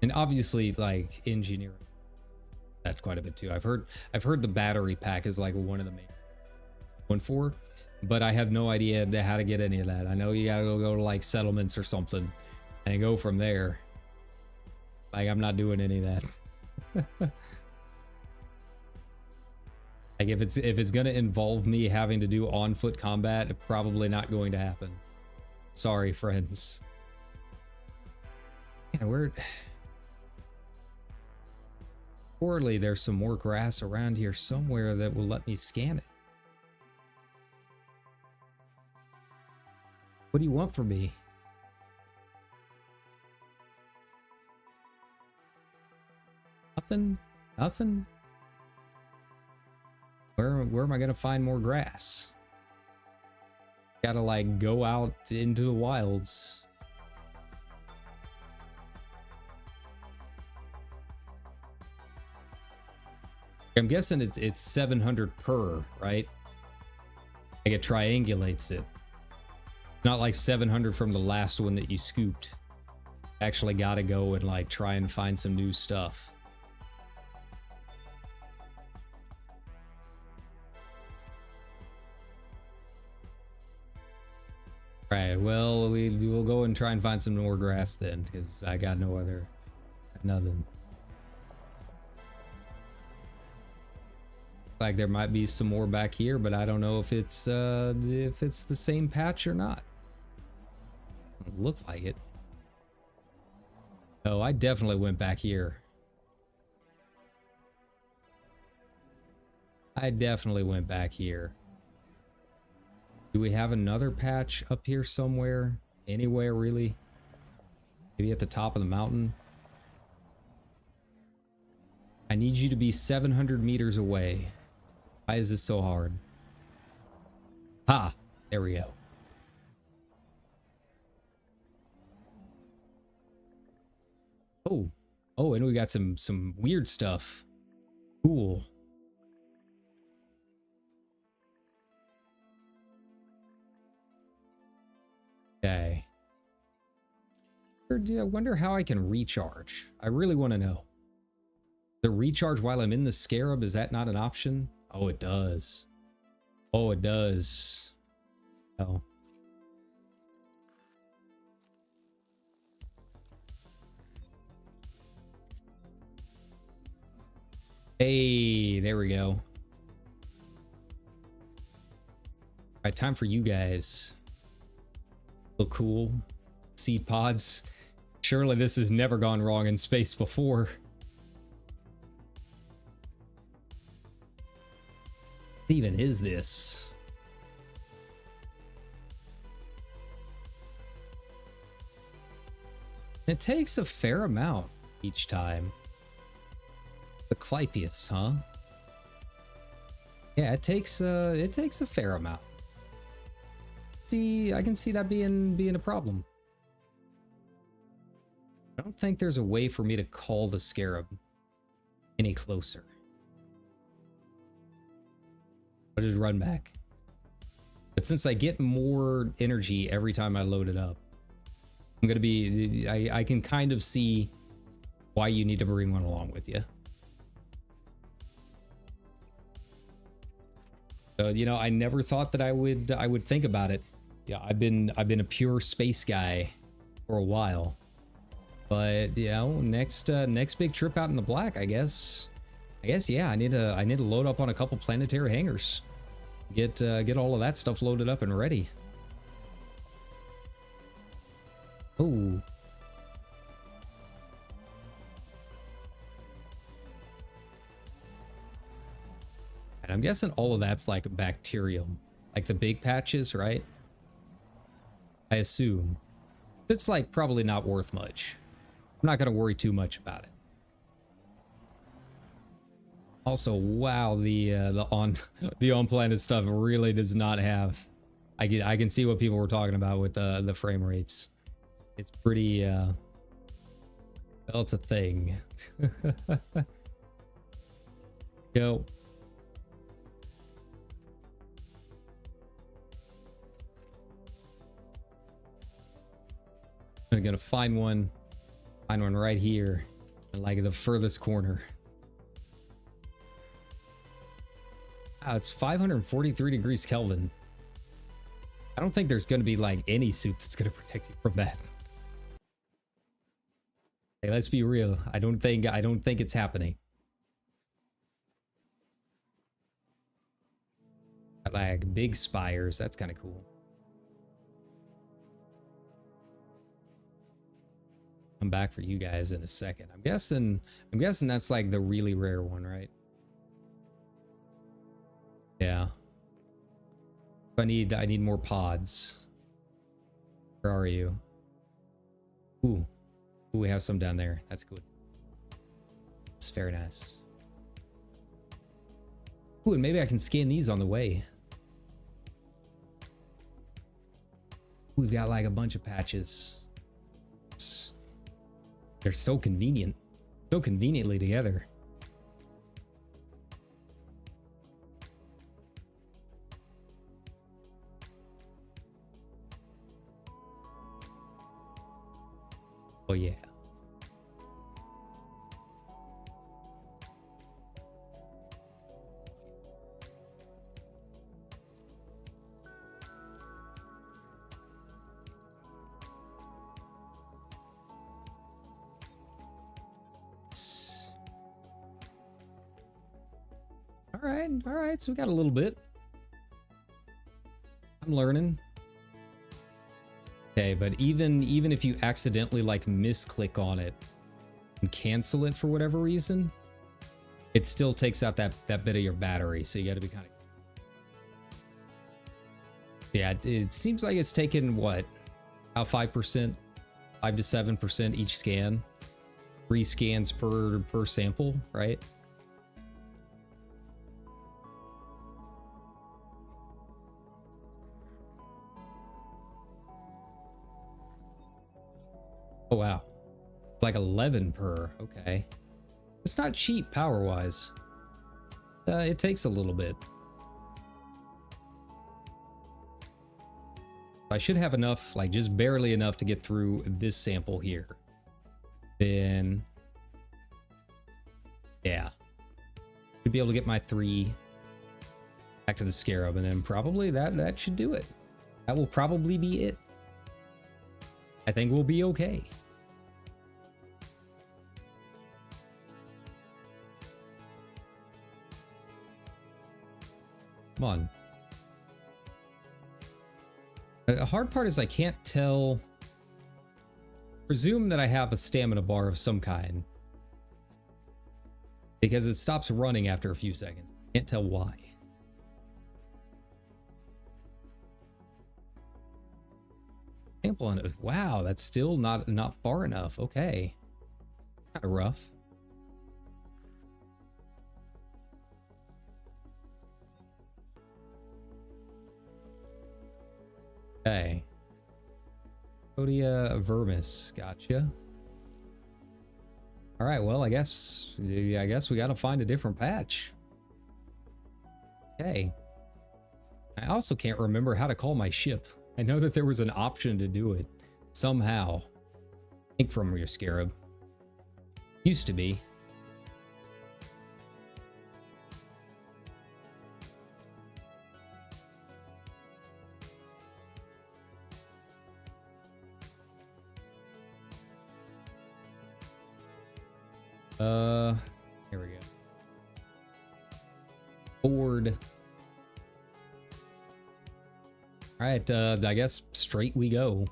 And obviously like engineering, that's quite a bit too. I've heard the battery pack is like one of the main one for, but I have no idea how to get any of that. I know you gotta go to like settlements or something and go from there. Like, I'm not doing any of that. Like, if it's gonna involve me having to do on-foot combat, probably not going to happen. Sorry, friends. Yeah, Surely there's some more grass around here somewhere that will let me scan it. What do you want from me? Nothing? Nothing? Where am I gonna find more grass? Gotta like go out into the wilds. I'm guessing it's 700 per, right? Like it triangulates it. Not like 700 from the last one that you scooped. Actually gotta go and like try and find some new stuff. Right, well, we'll go and try and find some more grass then, because I got nothing. Like there might be some more back here, but I don't know if it's the same patch or not. It looked like it. Oh, I definitely went back here. I definitely went back here. Do we have another patch up here somewhere? Anywhere, really? Maybe at the top of the mountain? I need you to be 700 meters away. Why is this so hard? Ha! There we go. Oh. Oh, and we got some weird stuff. Cool. Okay. I wonder how I can recharge. I really want to know. The recharge while I'm in the scarab, is that not an option? Oh, it does. Oh, it does. Oh. Hey, there we go. All right, time for you guys. Look cool. Seed pods. Surely this has never gone wrong in space before. even is this? It takes a fair amount each time. The Clypeus, huh? Yeah, it takes a fair amount. See, I can see that being a problem. I don't think there's a way for me to call the Scarab any closer. I'll just run back. But since I get more energy every time I load it up, I'm gonna be, I can kind of see why you need to bring one along with you. So, you know, I never thought that I would think about it. Yeah, I've been a pure space guy for a while. But, you know, next big trip out in the black, I guess yeah, I need to load up on a couple planetary hangars. Get all of that stuff loaded up and ready. Oh. And I'm guessing all of that's like bacterium, like the big patches, right? I assume. It's like probably not worth much. I'm not going to worry too much about it. Also, wow, the on-planet stuff really does not have. I can see what people were talking about with the frame rates. It's pretty. Well, it's a thing. Yo. I'm gonna find one right here, in like the furthest corner. It's 543 degrees Kelvin. I don't think there's gonna be like any suit that's gonna protect you from that. Hey, let's be real. I don't think it's happening. Like big spires, that's kind of cool. Come back for you guys in a second. I'm guessing that's like the really rare one, right? Yeah. I need more pods. Where are you? Ooh, we have some down there. That's good. It's very nice. Ooh, and maybe I can scan these on the way. We've got like a bunch of patches. They're so convenient. So conveniently together. Oh yeah. All right, so we got a little bit. I'm learning. Okay, but even if you accidentally like misclick on it and cancel it for whatever reason, it still takes out that bit of your battery, so you got to be kind of... Yeah, it seems like it's taken what, about 5%, 5 to 7% each scan, 3 scans per sample, right? Oh wow, like 11 per. Okay, it's not cheap power wise. It takes a little bit. I should have enough, like just barely enough to get through this sample here. Then yeah, should be able to get my 3 back to the Scarab, and then probably that should do it. That will probably be it. I think we'll be okay. Come on. The hard part is I can't tell. Presume that I have a stamina bar of some kind, because it stops running after a few seconds. Can't tell why. sample on it. Wow, that's still not far enough. Okay. Kind of rough. Okay. Podia vermis. Gotcha. All right, well, I guess we got to find a different patch. Okay. I also can't remember how to call my ship. I know that there was an option to do it somehow. I think from your scarab. Used to be. Here we go. Board. All right, I guess straight we go.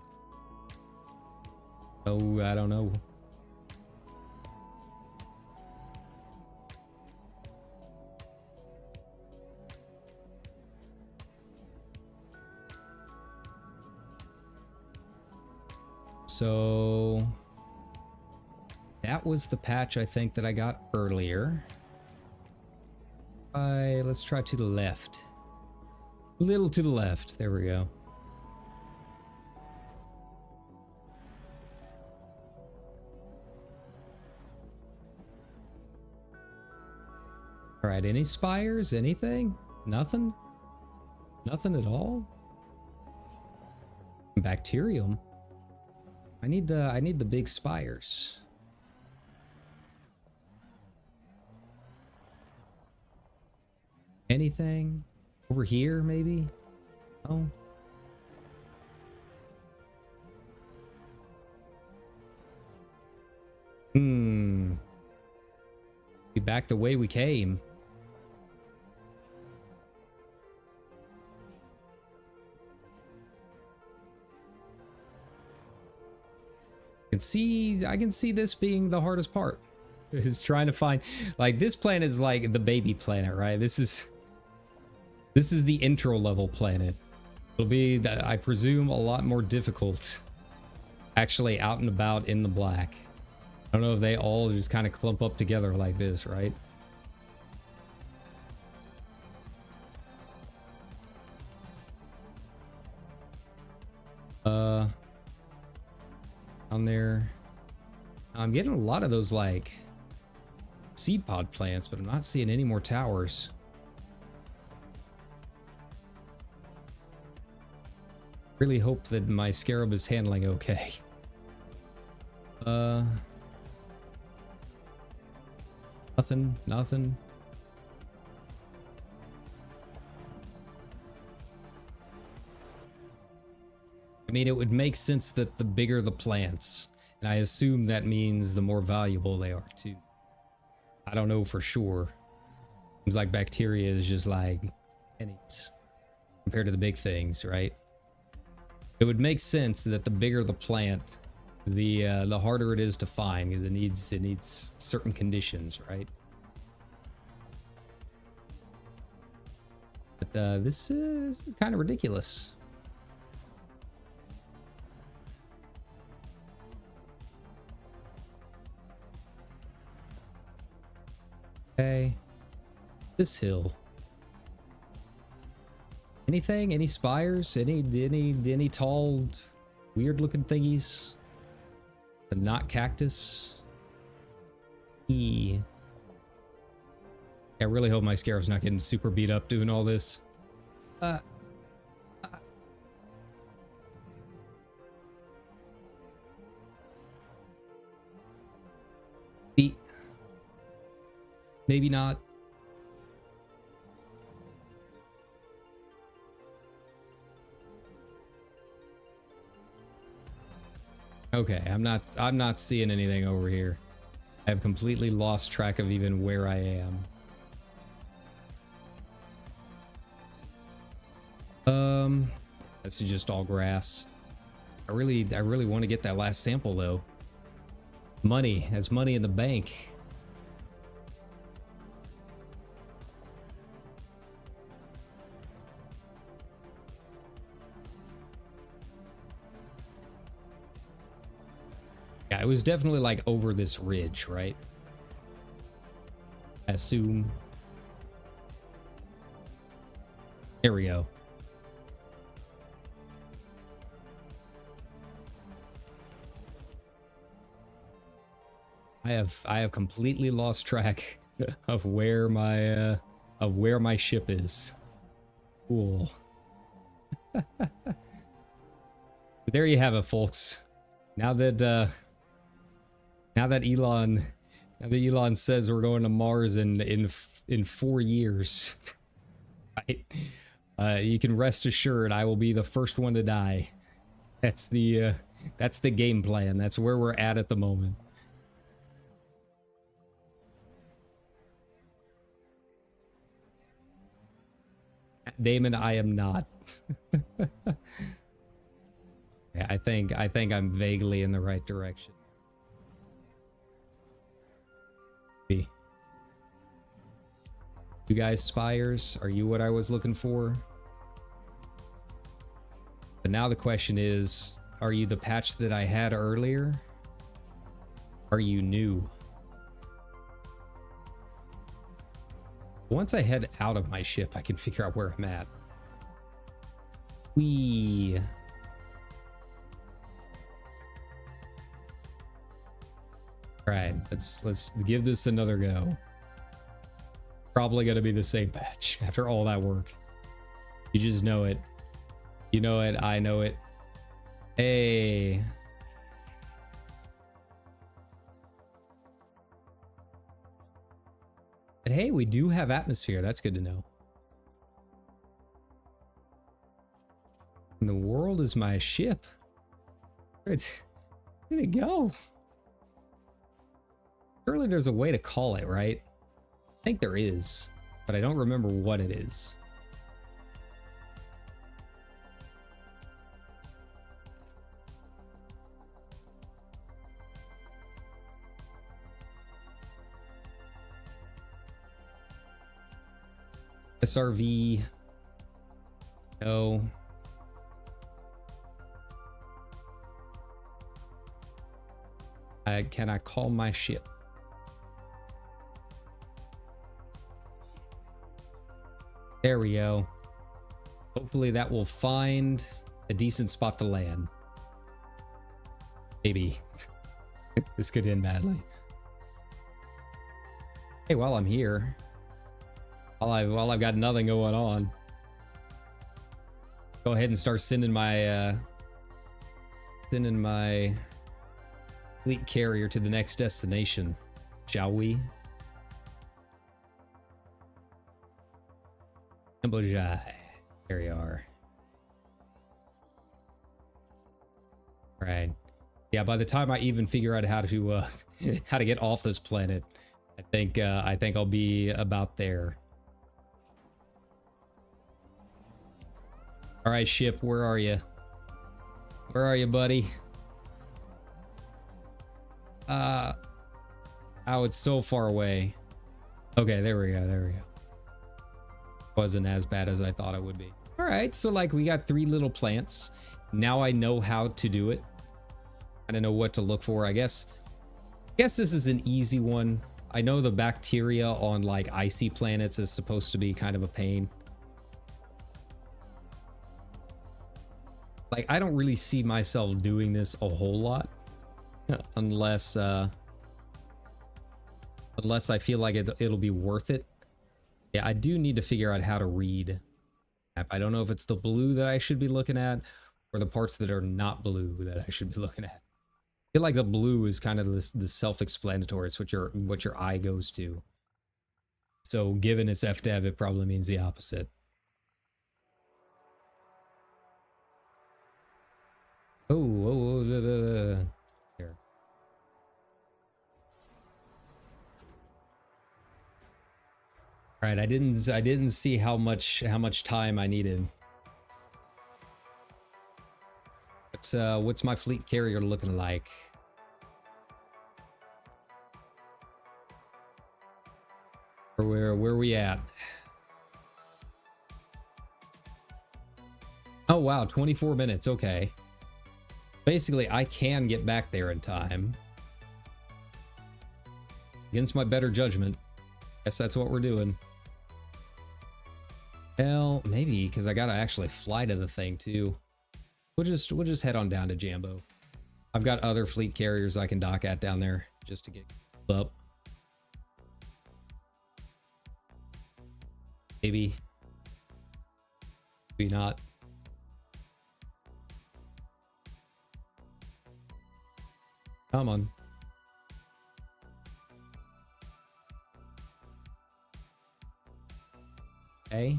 Oh, I don't know. So that was the patch I think that I got earlier. Let's try to the left. A little to the left. There we go. All right, any spires? Anything? Nothing? Nothing at all? Bacterium. I need the big spires. Anything? Over here, maybe? Oh. Be back the way we came. I can see this being the hardest part. Is trying to find, like, this planet is like the baby planet, right? This is the intro level planet. It'll be, I presume, a lot more difficult actually out and about in the black. I don't know if they all just kind of clump up together like this, right? Down there. I'm getting a lot of those, like, seed pod plants, but I'm not seeing any more towers. Really hope that my scarab is handling okay. Nothing. I mean, it would make sense that the bigger the plants, and I assume that means the more valuable they are too. I don't know for sure. Seems like bacteria is just like pennies compared to the big things, right? It would make sense that the bigger the plant, the harder it is to find, because it needs certain conditions, right? But this is kind of ridiculous. Okay, this hill. Anything? Any spires? Any tall, weird-looking thingies? The knot cactus. I really hope my scarab's not getting super beat up doing all this. Maybe not. Okay, I'm not seeing anything over here. I've completely lost track of even where I am. That's just all grass. I really want to get that last sample though. Money, there's money in the bank. Yeah, it was definitely like over this ridge, right? I assume. There we go. I have completely lost track of where my ship is. Cool. There you have it, folks. Now that Elon says we're going to Mars in 4 years, right? You can rest assured I will be the first one to die. That's the game plan. That's where we're at the moment. Damon, I am not. Yeah, I think I'm vaguely in the right direction. You guys spires, are you what I was looking for? But now the question is, are you the patch that I had earlier? Are you new? Once I head out of my ship, I can figure out where I'm at. Whee! Alright, let's give this another go. Probably gonna be the same patch after all that work. You just know it. You know it, I know it. Hey. But hey, we do have atmosphere. That's good to know. And the world is my ship. Where'd it go? Surely there's a way to call it, right? I think there is, but I don't remember what it is. SRV. No. Can I call my ship? There we go. Hopefully that will find a decent spot to land. Maybe. This could end badly. Hey, while I'm here, while I've got nothing going on, go ahead and start sending my fleet carrier to the next destination, shall we? There we are. All right. Yeah, by the time I even figure out how to how to get off this planet, I think I'll be about there. All right, ship, where are you? Where are you, buddy? Oh, it's so far away. Okay, there we go. There we go. Wasn't as bad as I thought it would be. All right, so like we got 3 little plants. Now I know how to do it. I don't know what to look for. I guess this is an easy one. I know the bacteria on like icy planets is supposed to be kind of a pain. Like I don't really see myself doing this a whole lot unless I feel like it'll be worth it. Yeah, I do need to figure out how to read. I don't know if it's the blue that I should be looking at or the parts that are not blue that I should be looking at. I feel like the blue is kind of the self-explanatory. It's what your eye goes to. So given it's FDev, it probably means the opposite. Here. All right, I didn't see how much time I needed. What's my fleet carrier looking like? Where we at? Oh wow, 24 minutes. Okay. Basically, I can get back there in time. Against my better judgment. Guess that's what we're doing. Hell, maybe, because I gotta actually fly to the thing too. We'll just head on down to Jambo. I've got other fleet carriers I can dock at down there just to get up. Maybe. Maybe not. Come on. Okay.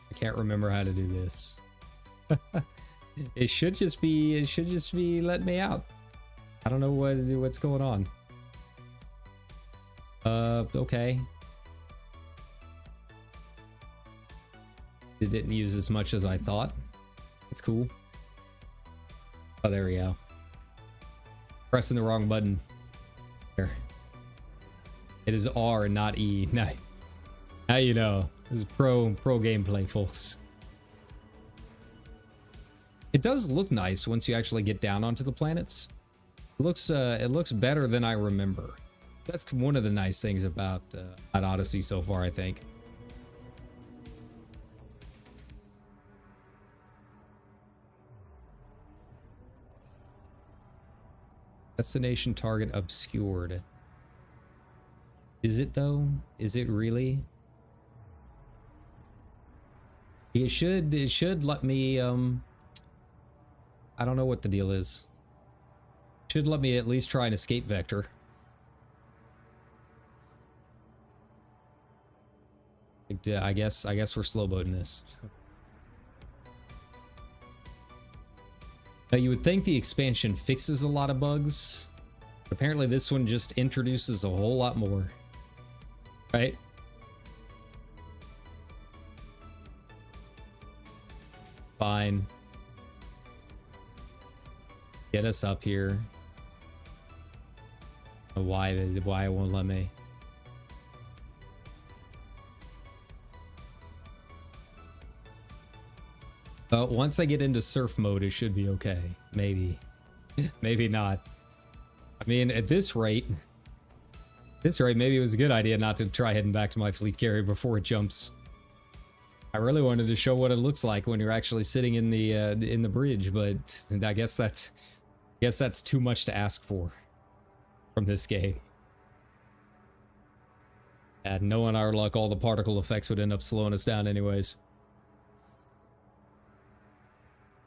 I can't remember how to do this. It should just be letting me out. I don't know what's going on. Okay. It didn't use as much as I thought. It's cool. Oh, there we go. Pressing the wrong button. Here. It is R and not E. Now you know. This is pro gameplay, folks. It does look nice once you actually get down onto the planets. It looks better than I remember. That's one of the nice things about Odyssey so far, I think. Destination target obscured. Is it though? Is it really? It should let me I don't know what the deal is. Should let me at least try an escape vector. I guess we're slow boating this. Now, you would think the expansion fixes a lot of bugs. Apparently this one just introduces a whole lot more. Right? Fine. Get us up here. Why it won't let me? Once I get into surf mode, it should be okay. Maybe. Maybe not. I mean, at this rate, maybe it was a good idea not to try heading back to my fleet carrier before it jumps. I really wanted to show what it looks like when you're actually sitting in the bridge, but I guess that's too much to ask for from this game. And knowing our luck, all the particle effects would end up slowing us down anyways.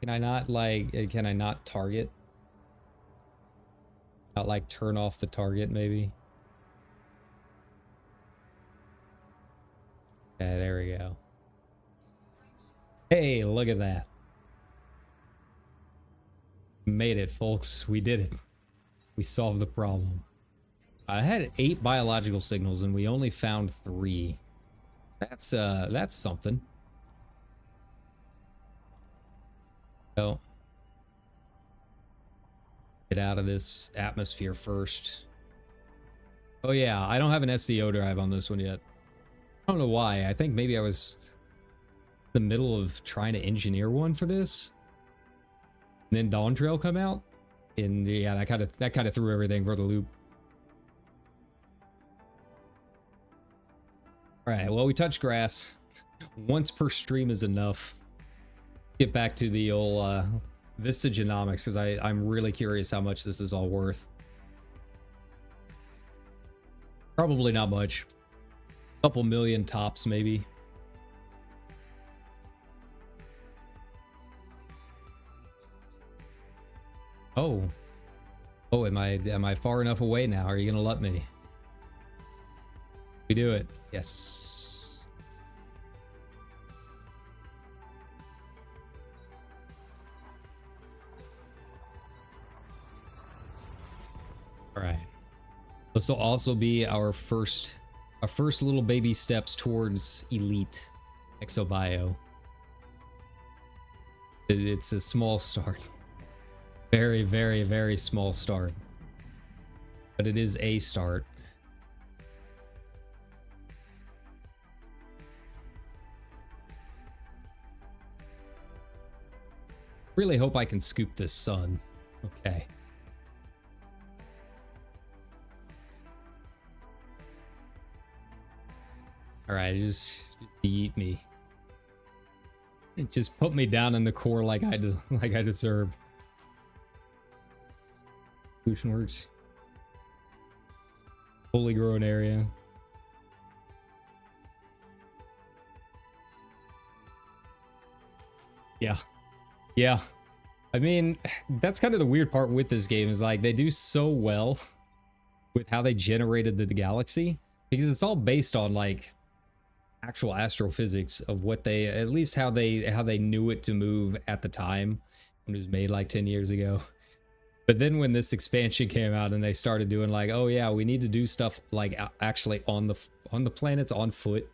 Can I not target? Not like turn off the target maybe? Okay, there we go. Hey, look at that. Made it, folks. We did it. We solved the problem. I had 8 biological signals and we only found 3. That's something. So, get out of this atmosphere first. Oh yeah, I don't have an SCO drive on this one yet. I don't know why. I think maybe I was in the middle of trying to engineer one for this. And then Dawn Trail come out. And yeah, that kind of threw everything for the loop. Alright, well, we touched grass. Once per stream is enough. Get back to the old Vista Genomics, because I'm really curious how much this is all worth. Probably not much. Couple million tops, maybe. Oh, am I far enough away now? Are you gonna let me? We do it. Yes. All right. This will also be our first little baby steps towards elite exobio. It's a small start. Very, very, very small start. But it is a start. Really hope I can scoop this sun. Okay. All right, just eat me. Just put me down in the core like I deserve. Solution works. Fully grown area. Yeah. Yeah. I mean, that's kind of the weird part with this game is like they do so well with how they generated the galaxy because it's all based on like actual astrophysics of what they, at least how they knew it to move at the time when it was made like 10 years ago. But then when this expansion came out and they started doing like, oh yeah, we need to do stuff like actually on the planets on foot.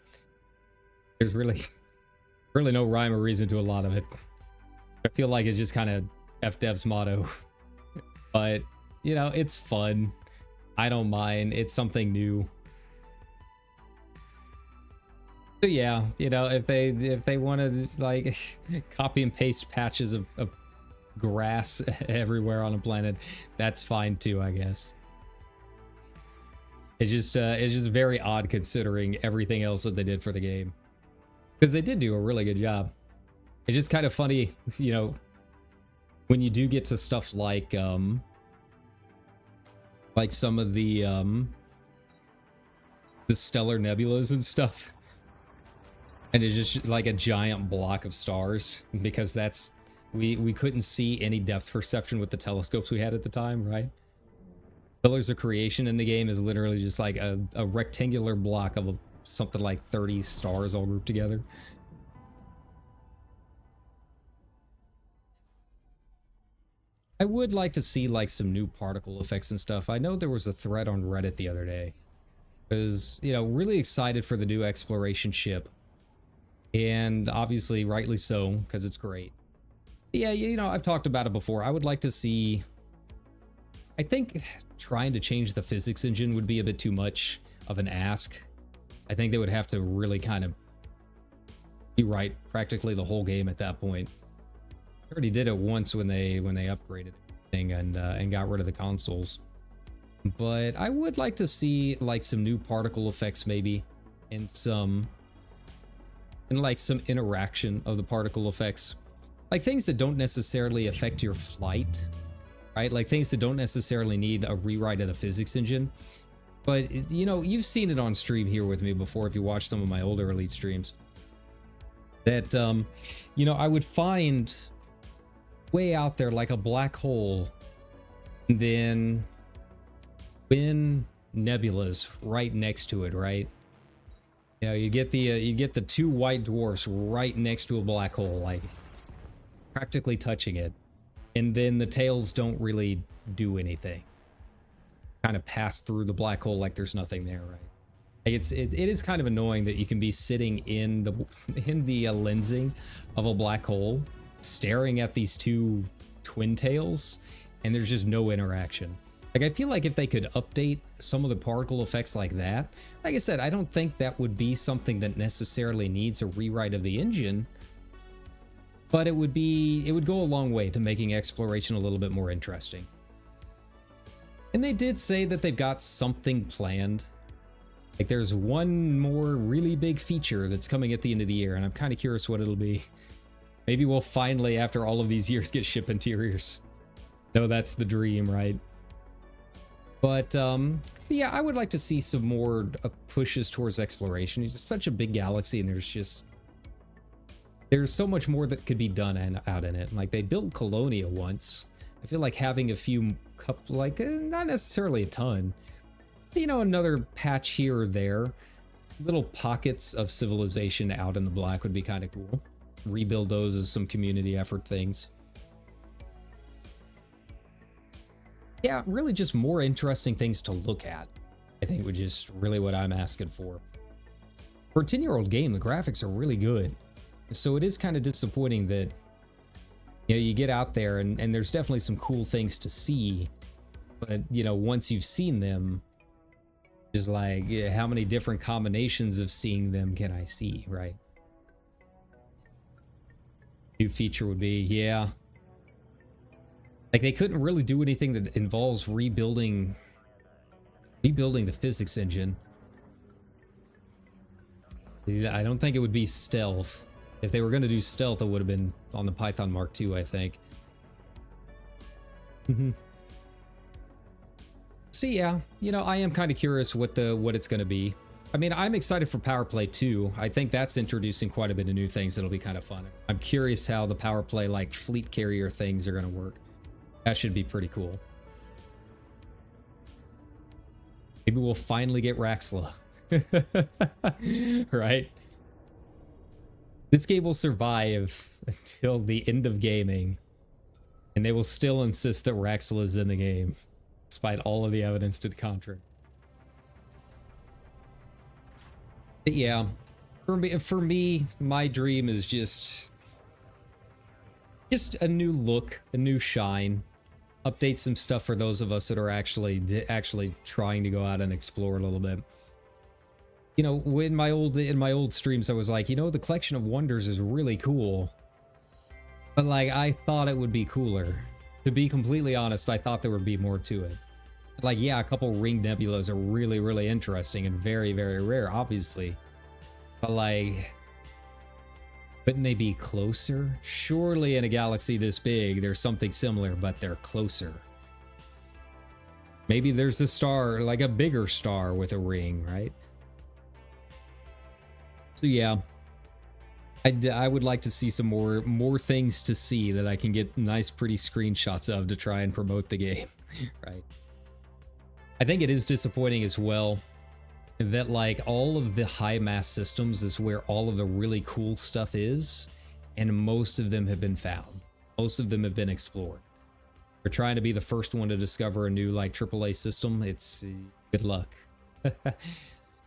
There's really no rhyme or reason to a lot of it. I feel like it's just kind of FDev's motto. But, you know, it's fun. I don't mind. It's something new. So yeah, you know, if they want to like copy and paste patches of grass everywhere on a planet, that's fine too, I guess. It's just very odd considering everything else that they did for the game. Because they did do a really good job. It's just kind of funny, you know, when you do get to stuff like some of the stellar nebulas and stuff. And it's just like a giant block of stars because that's we couldn't see any depth perception with the telescopes we had at the time, right? Pillars of Creation in the game is literally just like a rectangular block of something like 30 stars all grouped together. I would like to see like some new particle effects and stuff. I know there was a thread on Reddit the other day. Because, you know, really excited for the new exploration ship. And obviously, rightly so, because it's great. Yeah, you know, I've talked about it before. I would like to see... I think trying to change the physics engine would be a bit too much of an ask. I think they would have to really kind of rewrite practically the whole game at that point. I already did it once when they upgraded everything and got rid of the consoles. But I would like to see like some new particle effects maybe, and like some interaction of the particle effects. Like things that don't necessarily affect your flight, right? Like things that don't necessarily need a rewrite of the physics engine. But, you know, you've seen it on stream here with me before if you watch some of my older Elite streams. That, you know, I would find way out there like a black hole, and then twin nebulas right next to it, right? You know, you get the two white dwarfs right next to a black hole, like practically touching it, and then the tails don't really do anything. Kind of pass through the black hole like there's nothing there, right? Like it is kind of annoying that you can be sitting in the lensing of a black hole, staring at these two twin tails, and there's just no interaction. Like, I feel like if they could update some of the particle effects like that, like I said, I don't think that would be something that necessarily needs a rewrite of the engine, but it would go a long way to making exploration a little bit more interesting. And they did say that they've got something planned. Like, there's one more really big feature that's coming at the end of the year, and I'm kind of curious what it'll be. Maybe we'll finally, after all of these years, get ship interiors. No, that's the dream, right? But yeah, I would like to see some more pushes towards exploration. It's such a big galaxy, and there's so much more that could be done out in it. Like, they built Colonia once. I feel like having a few, not necessarily a ton, you know, another patch here or there, little pockets of civilization out in the black would be kind of cool. Rebuild those as some community effort things. Yeah, really just more interesting things to look at, I think, would just really what I'm asking for. For a 10-year-old game, the graphics are really good. So it is kind of disappointing that, you know, you get out there and there's definitely some cool things to see. But, you know, once you've seen them, just like, yeah, how many different combinations of seeing them can I see, right? New feature would be, yeah, Like, they couldn't really do anything that involves rebuilding the physics engine. I don't think it would be stealth. If they were going to do stealth, it would have been on the Python Mark II, I think. So yeah, you know, I am kind of curious what it's going to be. I mean, I'm excited for Power Play 2. I think that's introducing quite a bit of new things that'll be kind of fun. I'm curious how the Power Play, like, fleet carrier things are going to work. That should be pretty cool. Maybe we'll finally get Raxla. Right? This game will survive until the end of gaming, and they will still insist that Raxla is in the game, despite all of the evidence to the contrary. But yeah, for me, my dream is just a new look, a new shine, update some stuff for those of us that are actually trying to go out and explore a little bit. You know, in my old streams, I was like, you know, the Collection of Wonders is really cool, but like, I thought it would be cooler. To be completely honest, I thought there would be more to it. Like, yeah, a couple ring nebulas are really, really interesting and very, very rare, obviously. But like, couldn't they be closer? Surely in a galaxy this big, there's something similar, but they're closer. Maybe there's a star, like a bigger star with a ring, right? So yeah, I would like to see some more things to see that I can get nice, pretty screenshots of to try and promote the game, right? I think it is disappointing as well that like all of the high mass systems is where all of the really cool stuff is, and most of them have been found. Most of them have been explored. We're trying to be the first one to discover a new like AAA system. It's good luck.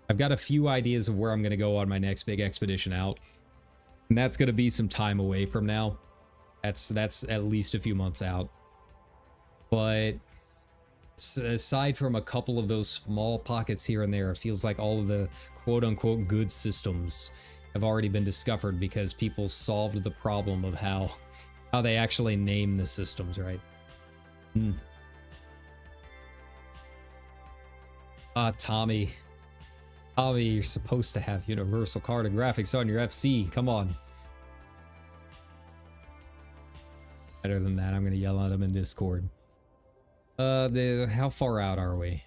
I've got a few ideas of where I'm going to go on my next big expedition out, and that's going to be some time away from now. That's at least a few months out. But aside from a couple of those small pockets here and there, it feels like all of the quote-unquote good systems have already been discovered because people solved the problem of how they actually name the systems, right? Tommy, you're supposed to have universal cartographics on your FC. Come on. Better than that, I'm going to yell at him in Discord. How far out are we?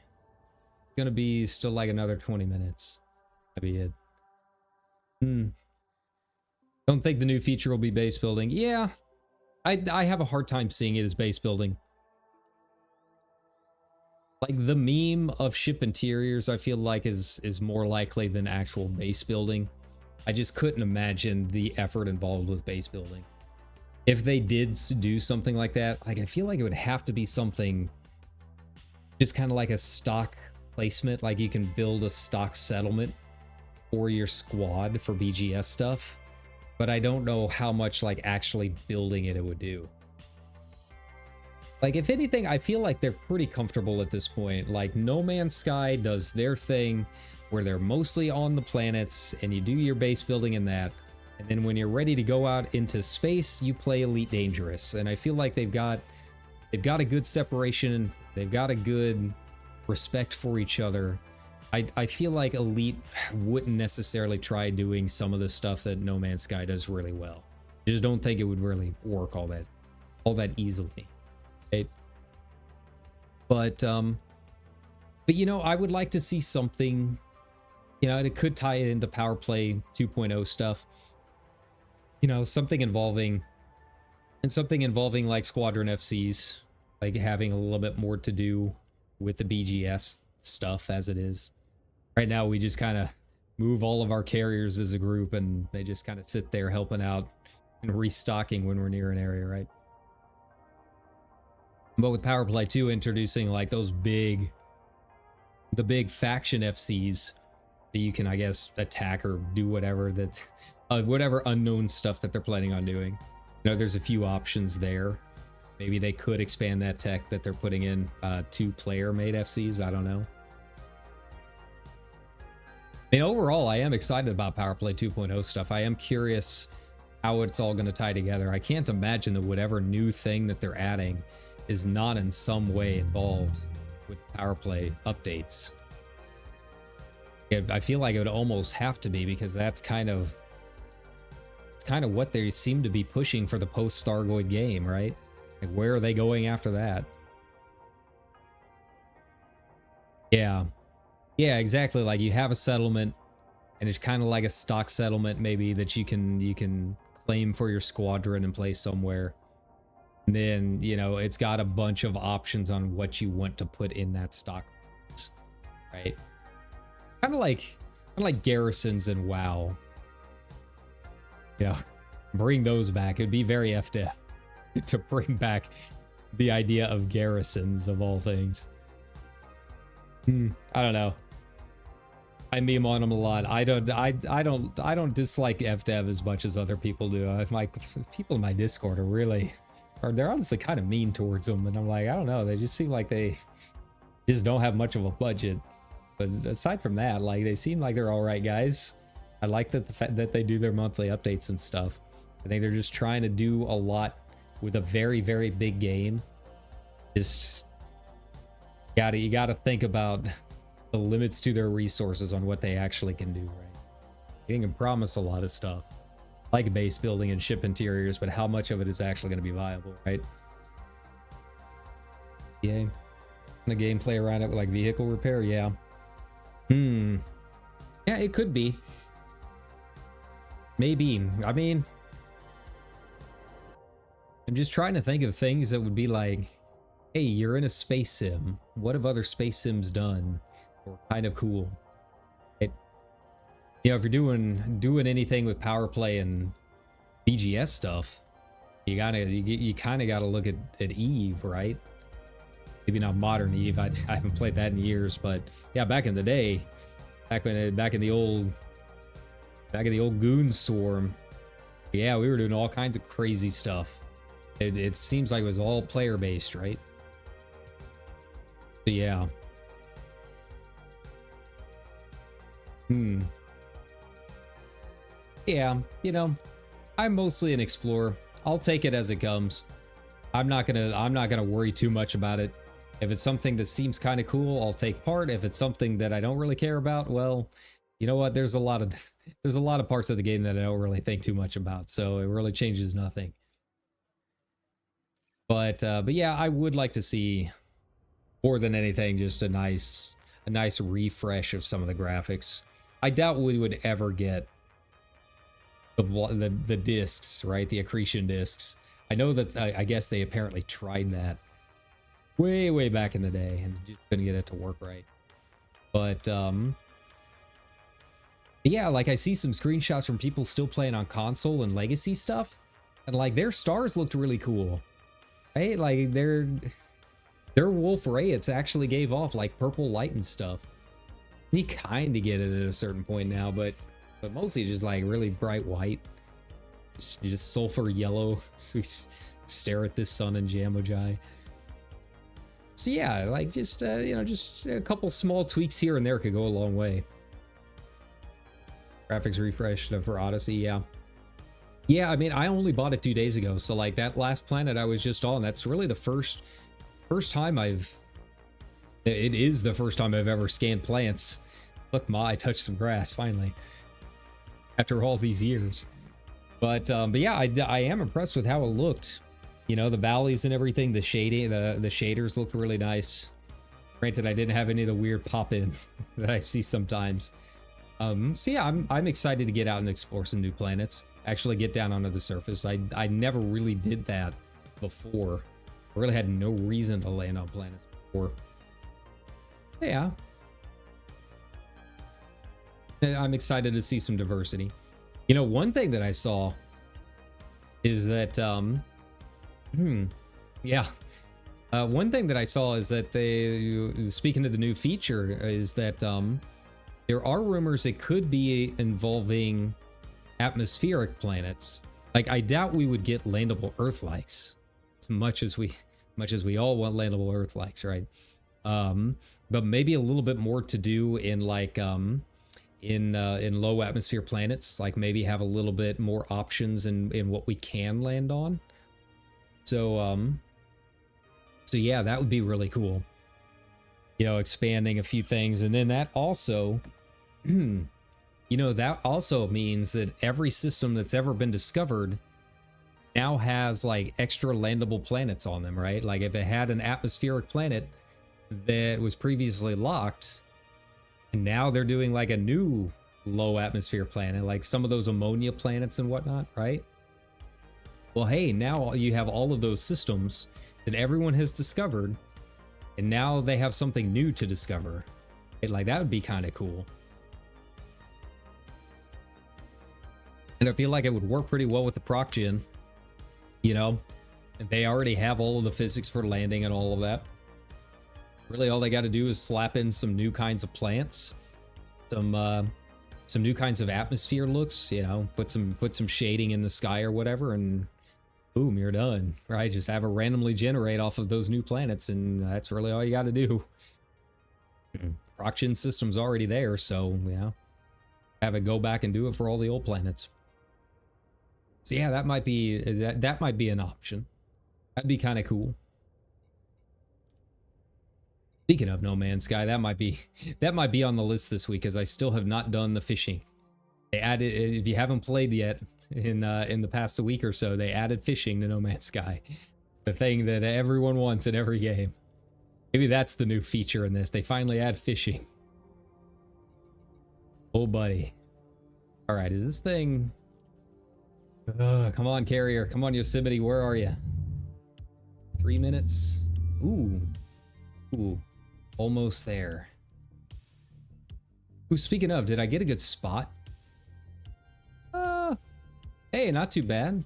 Gonna be still like another 20 minutes. That'd be it. Don't think the new feature will be base building. Yeah, I have a hard time seeing it as base building. Like the meme of ship interiors, I feel like is more likely than actual base building. I just couldn't imagine the effort involved with base building. If they did do something like that, like I feel like it would have to be something just kind of like a stock placement, like you can build a stock settlement for your squad for BGS stuff, but I don't know how much like actually building it would do. Like, if anything, I feel like they're pretty comfortable at this point. Like, No Man's Sky does their thing where they're mostly on the planets and you do your base building in that. And then when you're ready to go out into space, you play Elite Dangerous. And I feel like they've got a good separation. They've got a good respect for each other. I feel like Elite wouldn't necessarily try doing some of the stuff that No Man's Sky does really well. I just don't think it would really work all that easily. Right? But you know, I would like to see something, you know, and it could tie it into Power Play 2.0 stuff. You know, something involving like Squadron FCs, like having a little bit more to do with the BGS stuff as it is. Right now, we just kind of move all of our carriers as a group, and they just kind of sit there helping out and restocking when we're near an area, right? But with Power Play 2 introducing like those the big faction FCs that you can, I guess, attack or do whatever whatever unknown stuff that they're planning on doing. You know, there's a few options there. Maybe they could expand that tech that they're putting in 2-player made FCs. I don't know. I mean, overall, I am excited about Power Play 2.0 stuff. I am curious how it's all going to tie together. I can't imagine that whatever new thing that they're adding is not in some way involved with power play updates. I feel like it would almost have to be, because that's kind of what they seem to be pushing for the post Stargoid game, right? Like, where are they going after that? Yeah, exactly. Like, you have a settlement, and it's kind of like a stock settlement, maybe, that you can claim for your squadron and place somewhere. And then, you know, it's got a bunch of options on what you want to put in that stock, right? Kind of like garrisons in WoW. You know, bring those back. It'd be very FDF to bring back the idea of garrisons, of all things. I don't know. I meme on them a lot. I don't dislike FDev as much as other people do. My people in my Discord they're honestly kind of mean towards them, and I'm like, I don't know. They just seem like they just don't have much of a budget. But aside from that, like, they seem like they're all right guys. I like that the fact that they do their monthly updates and stuff. I think they're just trying to do a lot with a very, very big game. Just you gotta think about the limits to their resources on what they actually can do, right? They can promise a lot of stuff, like base building and ship interiors, but how much of it is actually going to be viable, right? Yeah. And a gameplay around it with like vehicle repair, yeah. Yeah, it could be. Maybe. I mean, I'm just trying to think of things that would be like, hey, you're in a space sim. What have other space sims done? Or kind of cool. You know, if you're doing anything with power play and BGS stuff, you kind of gotta look at Eve, right? Maybe not modern Eve. I haven't played that in years, but yeah, back in the day, back in the old Goon Swarm, yeah, we were doing all kinds of crazy stuff. It seems like it was all player based, right? So yeah. Yeah, you know, I'm mostly an explorer. I'll take it as it comes. I'm not gonna worry too much about it. If it's something that seems kind of cool, I'll take part. If it's something that I don't really care about, well, you know what? There's a lot of parts of the game that I don't really think too much about, so it really changes nothing. But yeah, I would like to see, more than anything, just a nice refresh of some of the graphics. I doubt we would ever get the discs, right? The accretion discs. I know that I guess they apparently tried that way back in the day and just couldn't get it to work right. But yeah, like, I see some screenshots from people still playing on console and legacy stuff, and like, their stars looked really cool, right? Like, their Wolf Rayets actually gave off like purple light and stuff. You kind of get it at a certain point now, but mostly just like really bright white, just sulfur yellow. So we stare at this sun in Jamojai. So yeah, like, just you know, just a couple small tweaks here and there could go a long way. Graphics refreshed for Odyssey, yeah. Yeah, I mean, I only bought it 2 days ago, so like, that last planet I was just on, that's really the first time it is the first time I've ever scanned plants. Look, I touched some grass finally after all these years. But yeah, I am impressed with how it looked. You know, the valleys and everything, the shading, the shaders looked really nice. Granted, I didn't have any of the weird pop-in that I see sometimes. So yeah, I'm excited to get out and explore some new planets. Actually get down onto the surface. I never really did that before. I really had no reason to land on planets before. Yeah. I'm excited to see some diversity. You know, one thing that I saw is that, yeah. One thing that I saw is that speaking of the new feature, is that there are rumors it could be involving atmospheric planets. Like, I doubt we would get landable Earth-likes, as much as we all want landable Earth-likes, right? But maybe a little bit more to do in like in low atmosphere planets, like maybe have a little bit more options in what we can land on. So So yeah, that would be really cool. You know, expanding a few things. And then that also, you know, that also means that every system that's ever been discovered now has like extra landable planets on them, right? Like if it had an atmospheric planet that was previously locked, and now they're doing like a new low atmosphere planet, like some of those ammonia planets and whatnot, right? Well, hey, now you have all of those systems that everyone has discovered, and now they have something new to discover. Like that would be kind of cool. And I feel like it would work pretty well with the proc gen. You know, and they already have all of the physics for landing and all of that. Really, all they got to do is slap in some new kinds of plants, some new kinds of atmosphere looks. You know, put some shading in the sky or whatever, and boom, you're done. Right? Just have it randomly generate off of those new planets, and that's really all you got to do. Proc gen system's already there, so you know, have it go back and do it for all the old planets. So yeah, that might be that might be an option. That'd be kind of cool. Speaking of No Man's Sky, that might be on the list this week, as I still have not done the fishing. They added, if you haven't played yet in the past week or so, they added fishing to No Man's Sky, the thing that everyone wants in every game. Maybe that's the new feature in this. They finally add fishing. Oh buddy. All right, is this thing? Come on, carrier. Come on, Yosemite. Where are you? 3 minutes. Ooh. Ooh. Almost there. Ooh, speaking of, did I get a good spot? Hey, not too bad.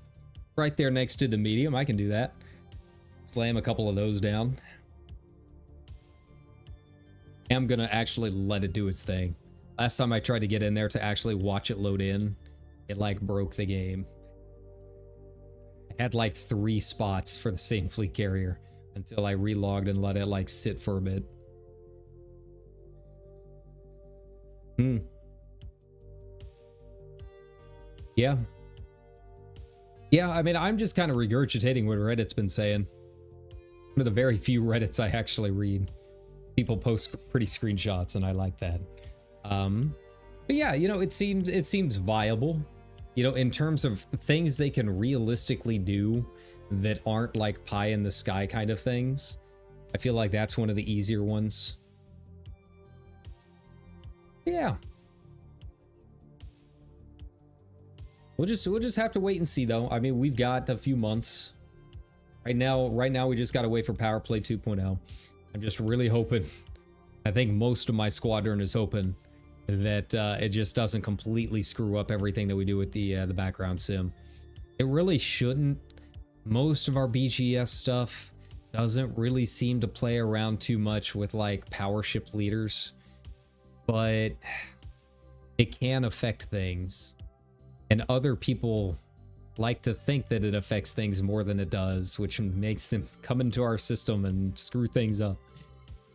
Right there next to the medium. I can do that. Slam a couple of those down. I'm gonna actually let it do its thing. Last time I tried to get in there to actually watch it load in, it like broke the game. I had like 3 spots for the same fleet carrier until I relogged and let it like sit for a bit. Yeah. Yeah, I mean, I'm just kind of regurgitating what Reddit's been saying. One of the very few Reddits I actually read. People post pretty screenshots, and I like that. But yeah, you know, it seems viable. You know, in terms of things they can realistically do that aren't like pie in the sky kind of things. I feel like that's one of the easier ones. Yeah. We'll just have to wait and see though. I mean, we've got a few months. Right now we just gotta wait for Power Play 2.0. I'm just really hoping, I think most of my squadron is hoping that it just doesn't completely screw up everything that we do with the background sim. It really shouldn't. Most of our BGS stuff doesn't really seem to play around too much with like power ship leaders, but it can affect things. And other people like to think that it affects things more than it does, which makes them come into our system and screw things up.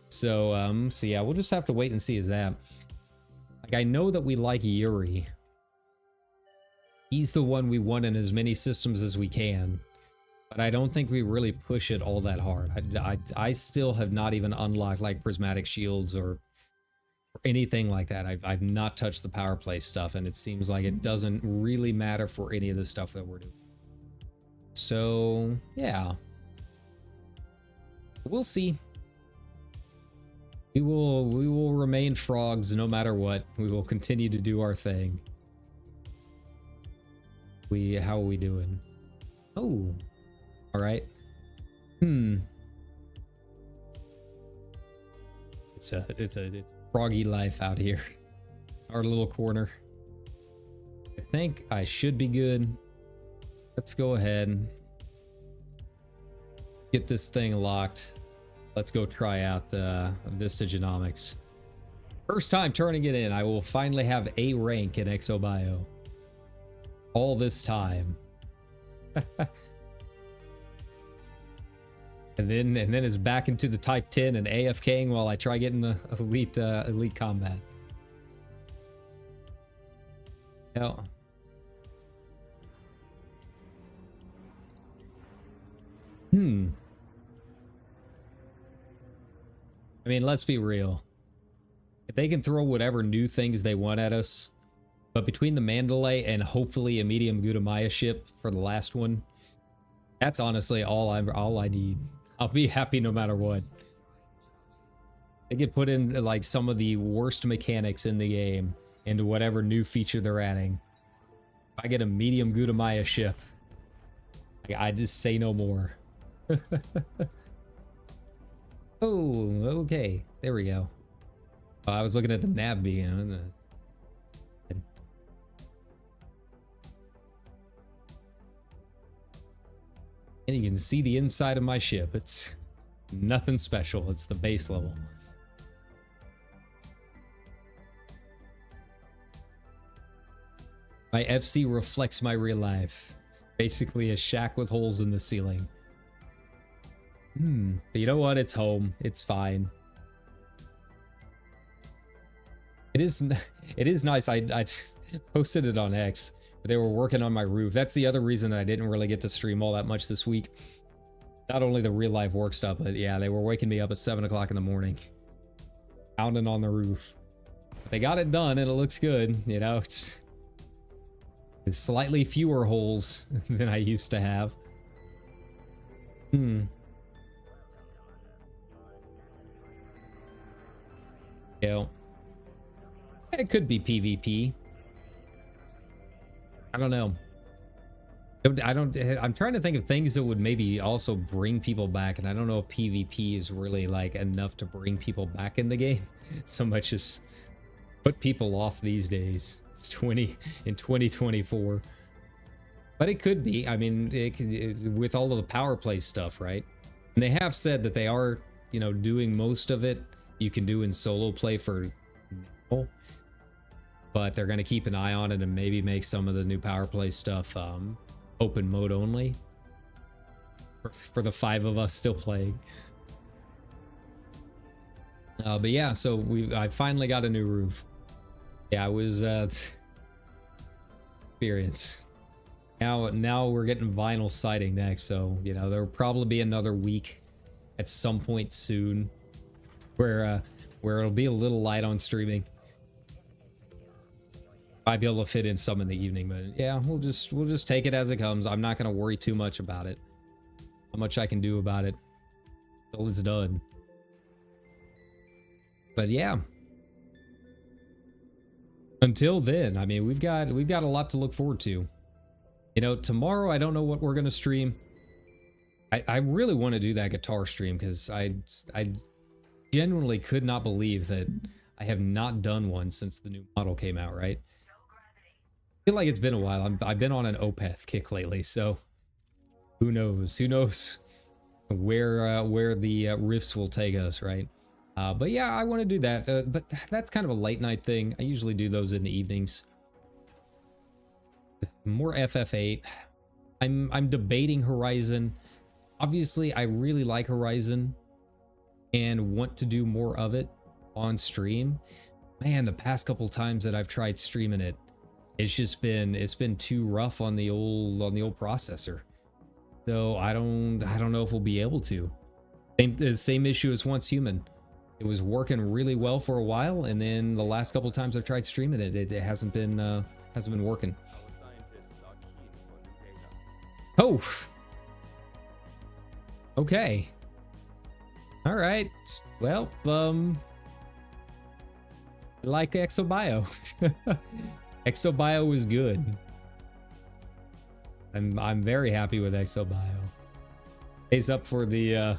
So, so yeah, we'll just have to wait and see. Is that, like, I know that we like Yuri. He's the one we want in as many systems as we can, but I don't think we really push it all that hard. I still have not even unlocked like prismatic shields or anything like that. I've not touched the power play stuff, and it seems like it doesn't really matter for any of the stuff that we're doing. So yeah, we'll see. We will remain frogs no matter what. We will continue to do our thing. How are we doing? Oh, all right. It's froggy life out here. Our little corner. I think I should be good. Let's go ahead and get this thing locked. Let's go try out Vista Genomics. First time turning it in. I will finally have a rank in ExoBio. All this time. And then it's back into the Type 10 and AFKing while I try getting the elite combat. No. I mean, let's be real. If they can throw whatever new things they want at us, but between the Mandalay and hopefully a medium Gudamaya ship for the last one, that's honestly all I need. I'll be happy no matter what. They could put in like some of the worst mechanics in the game into whatever new feature they're adding. If I get a medium Gudamaya ship, I just say no more. Oh, okay. There we go. Oh, I was looking at the nav beacon. And you can see the inside of my ship. It's nothing special. It's the base level. My FC reflects my real life. It's basically a shack with holes in the ceiling. But you know what? It's home. It's fine. It is nice. I posted it on X. They were working on my roof. That's the other reason that I didn't really get to stream all that much this week. Not only the real life work stuff, but yeah, they were waking me up at 7 o'clock in the morning, pounding on the roof. But they got it done and it looks good. You know, it's slightly fewer holes than I used to have. Yeah. It could be PvP. I don't know. I'm trying to think of things that would maybe also bring people back, and I don't know if PvP is really like enough to bring people back in the game so much as put people off these days. It's in 2024. But it could be. I mean, with all of the power play stuff, right? And they have said that they are, you know, doing most of it you can do in solo play for now. But they're going to keep an eye on it and maybe make some of the new power play stuff open mode only for the 5 of us still playing. But yeah, so I finally got a new roof. Yeah, it was experience. Now we're getting vinyl siding next, so you know there'll probably be another week at some point soon where it'll be a little light on streaming. Might be able to fit in some in the evening, but yeah, we'll just take it as it comes. I'm not gonna worry too much about it. How much I can do about it till it's done. But yeah. Until then, I mean, we've got a lot to look forward to. You know, tomorrow I don't know what we're gonna stream. I really want to do that guitar stream because I genuinely could not believe that I have not done one since the new model came out, right? I feel like it's been a while. I've been on an Opeth kick lately, so who knows? Who knows where the riffs will take us, right? But yeah, I want to do that. But that's kind of a late night thing. I usually do those in the evenings. More FF8. I'm debating Horizon. Obviously, I really like Horizon and want to do more of it on stream. Man, the past couple times that I've tried streaming it, it's been too rough on the old processor. So I don't know if we'll be able to. Same issue as Once Human. It was working really well for a while, and then the last couple times I've tried streaming it, it hasn't been working. Oh. Okay. All right. Well, like ExoBio. ExoBio is good. I'm very happy with ExoBio. Pays up for the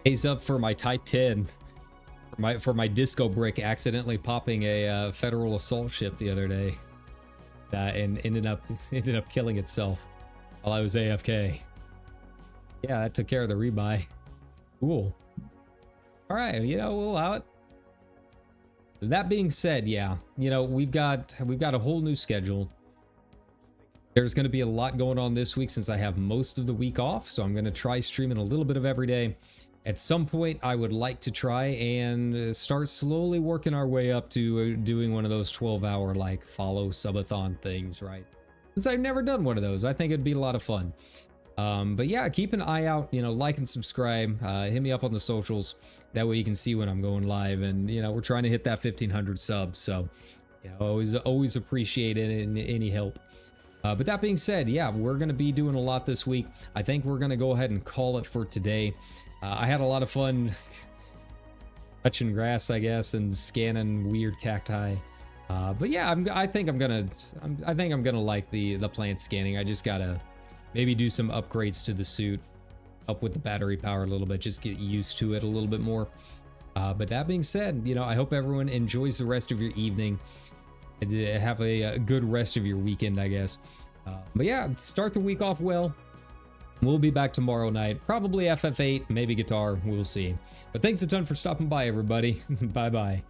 pays up for my Type 10 for my disco brick accidentally popping a federal assault ship the other day, and ended up killing itself while I was AFK. Yeah, that took care of the rebuy. Cool. All right, you know, we'll allow it. That being said, yeah, you know, we've got a whole new schedule. There's going to be a lot going on this week since I have most of the week off, so I'm going to try streaming a little bit of every day. At some point, I would like to try and start slowly working our way up to doing one of those 12-hour like follow subathon things, right? Since I've never done one of those, I think it'd be a lot of fun. But yeah, keep an eye out, you know, like and subscribe, hit me up on the socials. That way you can see when I'm going live. And, you know, we're trying to hit that 1,500 subs. So, you know, always appreciate it and any help. But that being said, yeah, we're going to be doing a lot this week. I think we're going to go ahead and call it for today. I had a lot of fun touching grass, I guess, and scanning weird cacti. But yeah, I think I'm gonna like the plant scanning. I just gotta maybe do some upgrades to the suit, up with the battery power a little bit, just get used to it a little bit more. But that being said, you know, I hope everyone enjoys the rest of your evening. Have a good rest of your weekend, I guess. But yeah, start the week off well. We'll be back tomorrow night, probably FF8, maybe guitar, we'll see. But thanks a ton for stopping by, everybody. Bye-bye.